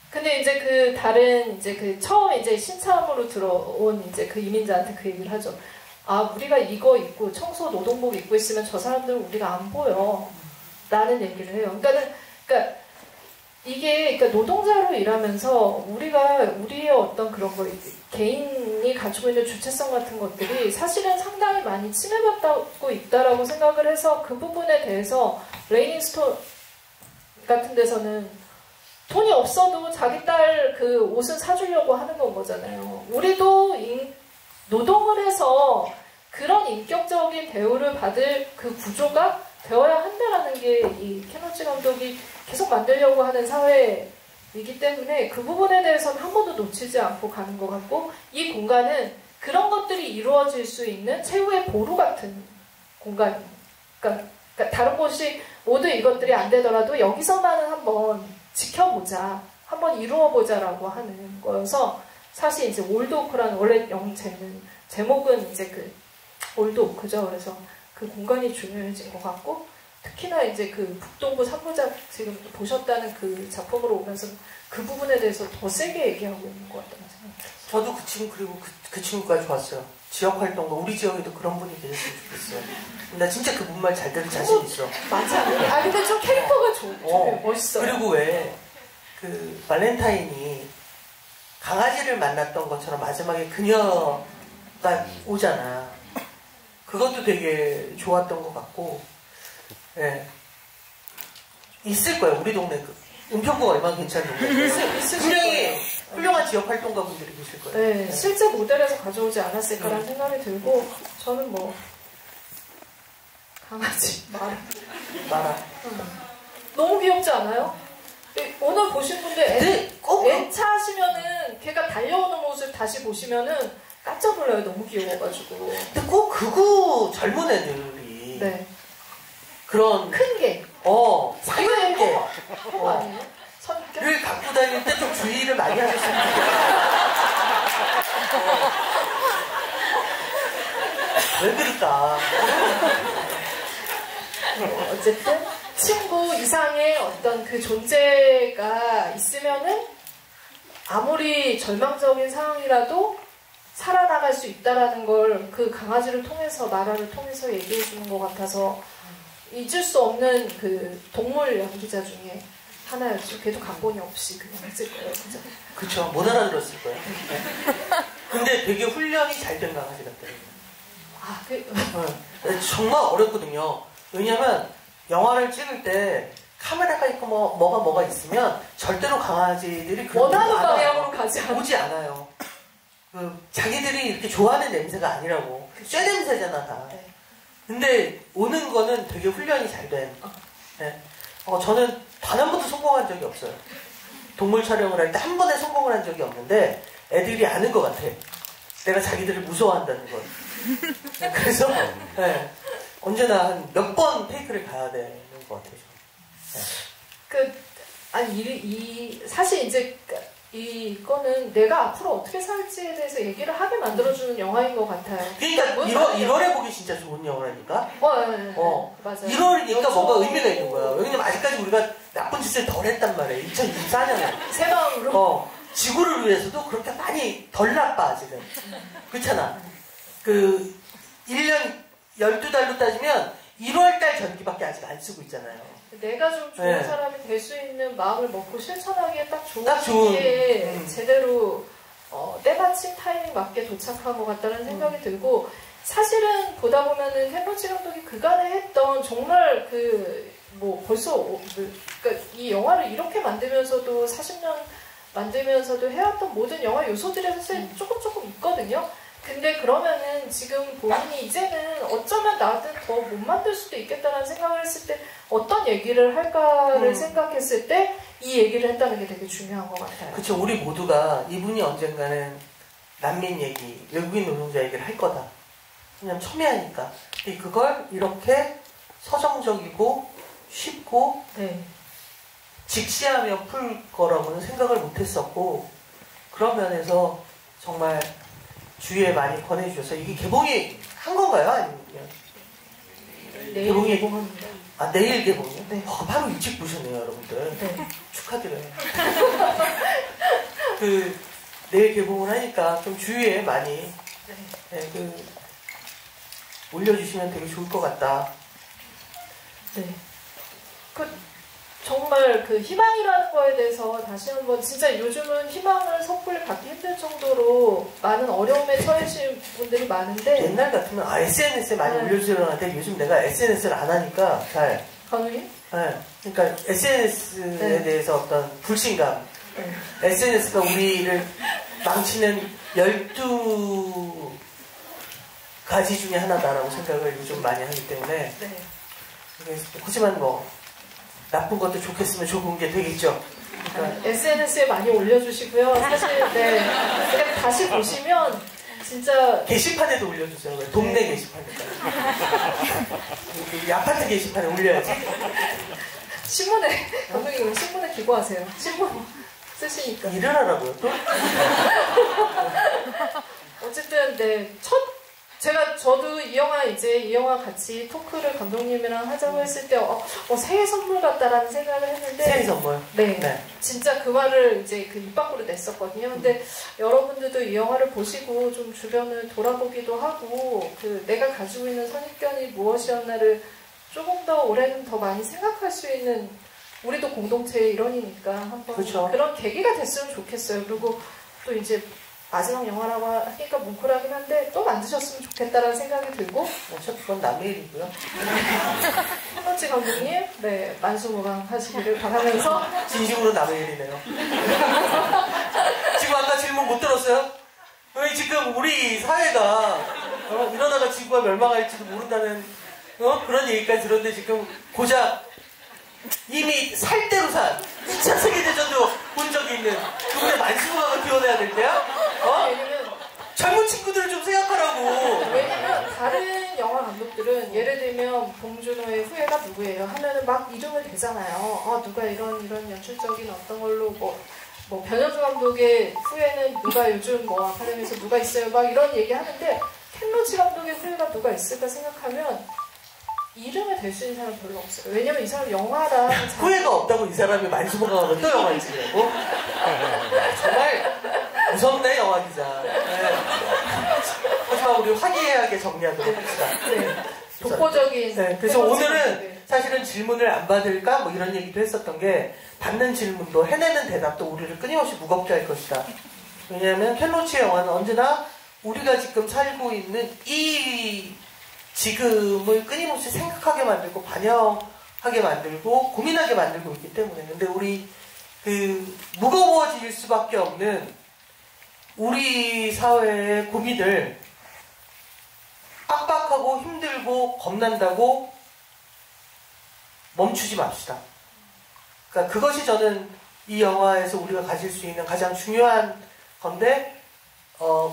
근데 이제 그 다른 이제 그 처음 이제 신참으로 들어온 이제 그 이민자한테 그 얘기를 하죠. 우리가 이거 입고 청소 노동복 입고 있으면 저 사람들은 우리가 안 보여. 라는 얘기를 해요. 그러니까 이게 노동자로 일하면서 우리의 어떤 그런 거, 개인이 가지고 있는 주체성 같은 것들이 사실은 상당히 많이 침해받고 있다라고 생각을 해서, 그 부분에 대해서 레이닝스톤 같은 데서는 돈이 없어도 자기 딸 그 옷은 사주려고 하는 건 거잖아요. 우리도 노동을 해서 그런 인격적인 대우를 받을 그 구조가 되어야 한다라는 게 이 켄 로치 감독이 계속 만들려고 하는 사회이기 때문에, 그 부분에 대해서는 한 번도 놓치지 않고 가는 것 같고, 이 공간은 그런 것들이 이루어질 수 있는 최후의 보루 같은 공간이에요. 그러니까 다른 곳이 모두 이것들이 안 되더라도 여기서만은 한번 지켜보자, 한번 이루어보자라고 하는 거여서, 사실 이제 올드 오크라는 원래 제목은 이제 그 올드 오크죠. 그래서 그 공간이 중요해진 것 같고, 특히나 이제 그 북동부 3부작 지금 보셨다는 그 작품으로 오면서 그 부분에 대해서 더 세게 얘기하고 있는 것 같다는 생각이 들었어요. 저도 그 친구, 그리고 그 친구가 좋았어요. 지역활동가, 우리 지역에도 그런 분이 계셨으면 좋겠어요. 나 진짜 그분 말 잘 들을 자신 있어. 맞아. 근데 좀 캐릭터가 좀 멋있어요. 그리고 왜 그 발렌타인이 강아지를 만났던 것처럼 마지막에 그녀가 오잖아. 그것도 되게 좋았던 것 같고, 예. 있을 거예요. 우리 동네 은평구가 얼마나 괜찮은데. 훌륭한 지역 활동가 분들이 계실 거예요. 네, 실제 모델에서 가져오지 않았을까라는 생각이 들고, 저는 뭐 강아지 마라. 너무 귀엽지 않아요? 오늘 보신 분들 애차 하시면은 걔가 달려오는 모습 다시 보시면은 깜짝 놀라요. 너무 귀여워가지고. 근데 꼭 그거 젊은 애들이 네. 그런 큰 게 상한 게 아니에요? 선격? 를 갖고 다닐 때 좀 주의를 많이 하셨으면 좋겠어요. 왜 그럴까? 어쨌든 친구 이상의 어떤 그 존재가 있으면은 아무리 절망적인 상황이라도 살아나갈 수 있다라는 걸 그 강아지를 통해서, 나라를 통해서 얘기해 주는 것 같아서 잊을 수 없는 그 동물 연기자 중에 하나였죠. 걔도 각본이 없이 그냥 했을 거예요. 그죠? 그쵸. 못 알아들었을 거예요. 네. 근데 되게 훈련이 잘 된 강아지 같더라고요. 아, 네. 정말 어렵거든요. 왜냐면 영화를 찍을 때 카메라가 있고 뭐가 있으면 절대로 강아지들이 원하는 방향으로 가지 오지 않아요. 자기들이 이렇게 좋아하는 냄새가 아니라고. 쇠 냄새잖아 다. 네. 근데 오는 거는 되게 훈련이 잘 된. 네. 저는 단 한 번도 성공한 적이 없어요. 동물 촬영을 할 때 한 번에 성공을 한 적이 없는데 애들이 아는 것 같아. 내가 자기들을 무서워한다는 걸. 그래서 네. 언제나 한 몇 번 테이크를 가야 되는 것 같아요. 네. 사실 이제 이거는 내가 앞으로 어떻게 살지에 대해서 얘기를 하게 만들어주는 영화인 것 같아요. 그러니까 1월에 보기 진짜 좋은 영화라니까. 네. 맞아요. 1월이니까 뭔가 의미가 있는 거야. 왜냐면 아직까지 우리가 나쁜 짓을 덜 했단 말이에요. 2024년에. 새 마음으로. 지구를 위해서도 그렇게 많이 덜 나빠 지금. 그렇잖아. 1년 12달로 따지면 1월달 전기밖에 아직 안 쓰고 있잖아요. 내가 좀 좋은 네. 사람이 될 수 있는 마음을 먹고 실천하기에 딱 좋은 시기에 제대로 때마침 타이밍 맞게 도착한 것 같다는 생각이 들고, 사실은 보다 보면은 햄버치 감독이 그간에 했던 정말 그러니까 이 영화를 이렇게 만들면서도 40년 만들면서도 해왔던 모든 영화 요소들이 사실 조금 있거든요. 근데 그러면은 지금 본인이 이제는 어쩌면 나는 더 못 만들 수도 있겠다는 생각을 했을 때 어떤 얘기를 할까를 생각했을 때 이 얘기를 했다는 게 되게 중요한 것 같아요. 그쵸. 우리 모두가 이분이 언젠가는 난민 얘기, 외국인 노동자 얘기를 할 거다. 왜냐면 첨예하니까. 근데 그걸 이렇게 서정적이고 쉽고 네. 직시하며 풀 거라고는 생각을 못했었고, 그런 면에서 정말 주위에 많이 권해주셔서 이게 개봉이 한 건가요? 아니면 내일 개봉합니다. 내일 개봉이요? 네. 바로 일찍 보셨네요, 여러분들. 네. 축하드려요. 내일 개봉을 하니까 좀 주위에 많이 올려주시면 되게 좋을 것 같다. 네. 정말 희망이라는 거에 대해서 다시 한번, 진짜 요즘은 희망을 섣불리 갖기 힘들 정도로 많은 어려움에 처해진 분들이 많은데, 옛날 같으면 SNS에 많이 올려주려고 하는데 요즘 내가 SNS를 안 하니까 잘. 감독님? 네. 그러니까 SNS에 대해서 어떤 불신감. SNS가 우리를 망치는 12가지 중에 하나다라고 생각을 요즘 많이 하기 때문에. 네. 하지만 나쁜 것도 좋겠으면 좋은 게 되겠죠. 그러니까 SNS에 많이 올려주시고요. 사실 그냥 다시 보시면 진짜 게시판에도 올려주세요. 동네 게시판에도. 이 아파트 게시판에 올려야지. 신문에 감독님 신문에 기고하세요. 신문 쓰시니까. 일을 하라고요 또? 어쨌든 저도 이 영화 같이 토크를 감독님이랑 하자고 했을 때 새해 선물 같다라는 생각을 했는데, 새해 선물? 네. 진짜 그 말을 이제 입 밖으로 냈었거든요. 근데 여러분들도 이 영화를 보시고 좀 주변을 돌아보기도 하고 내가 가지고 있는 선입견이 무엇이었나를 조금 더 올해는 더 많이 생각할 수 있는, 우리도 공동체의 일원이니까 한번 그렇죠. 그런 계기가 됐으면 좋겠어요. 그리고 또 이제 마지막 영화라고 하니까 뭉클하긴 한데 또 만드셨으면 좋겠다라는 생각이 들고, 어차피 그건 남의 일이고요. 햄버치 감독님 만수무강 하시기를 바라면서 진심으로 남의 일이네요. 지금 아까 질문 못 들었어요? 왜 지금 우리 사회가 이러다가 지구가 멸망할지도 모른다는 그런 얘기까지 들었는데, 지금 고작 이미 살 대로 산 2차 세계대전도 본 적이 있는 그분의 만수무강을 표현해야 될 때야? 왜냐면 젊은 친구들을 좀 생각하라고. 왜냐면 다른 영화 감독들은 예를 들면 봉준호의 후예가 누구예요 하면은 막 이름을 대잖아요. 누가 이런 연출적인 어떤 걸로 뭐 변현주 감독의 후예는 누가 요즘 아카데미에서 누가 있어요 막 이런 얘기 하는데, 켄 로치 감독의 후예가 누가 있을까 생각하면 이름을 댈 수 있는 사람 별로 없어요. 왜냐면 이 사람 영화랑 후회가 없다고 이 사람이 만수무강하면 또 영화를 찍으라고? 정말 무섭네, 영화 기자. 하지만 우리 화기애애하게 정리하도록 합시다. 독보적인. 네, 그래서 해보지 오늘은 못해. 사실은 질문을 안 받을까 뭐 이런 얘기도 했었던 게 받는 질문도 해내는 대답도 우리를 끊임없이 무겁게 할 것이다. 왜냐하면 켄 로치의 영화는 언제나 우리가 지금 살고 있는 이 지금을 끊임없이 생각하게 만들고 반영하게 만들고 고민하게 만들고 있기 때문에 근데 우리 그 무거워질 수밖에 없는 우리 사회의 고민을 빡빡하고 힘들고 겁난다고 멈추지 맙시다. 그러니까 그것이 저는 이 영화에서 우리가 가질 수 있는 가장 중요한 건데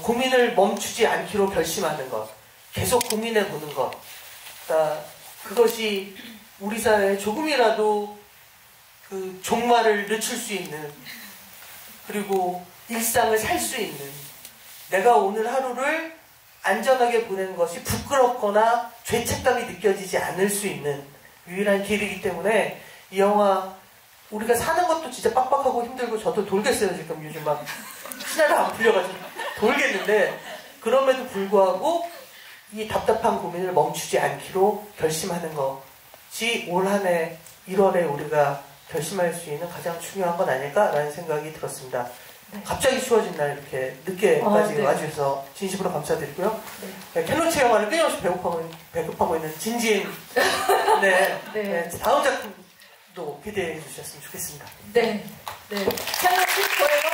고민을 멈추지 않기로 결심하는 것, 계속 고민해보는 것. 그러니까 그것이 우리 사회에 조금이라도 그 종말을 늦출 수 있는 그리고 일상을 살 수 있는 내가 오늘 하루를 안전하게 보낸 것이 부끄럽거나 죄책감이 느껴지지 않을 수 있는 유일한 길이기 때문에 이 영화 우리가 사는 것도 진짜 빡빡하고 힘들고 저도 돌겠어요 지금 요즘 막 신화가 안 풀려가지고 돌겠는데 그럼에도 불구하고 이 답답한 고민을 멈추지 않기로 결심하는 것이 올 한 해 1월에 우리가 결심할 수 있는 가장 중요한 건 아닐까라는 생각이 들었습니다. 네. 갑자기 추워진 날 이렇게 늦게까지 네. 와주셔서 진심으로 감사드리고요. 네, 켄로치 영화를 끊임없이 배급하고 있는 진진 네, 네. 네, 다음 작품도 기대해 주셨으면 좋겠습니다. 네. 네. 켄 로치 포에로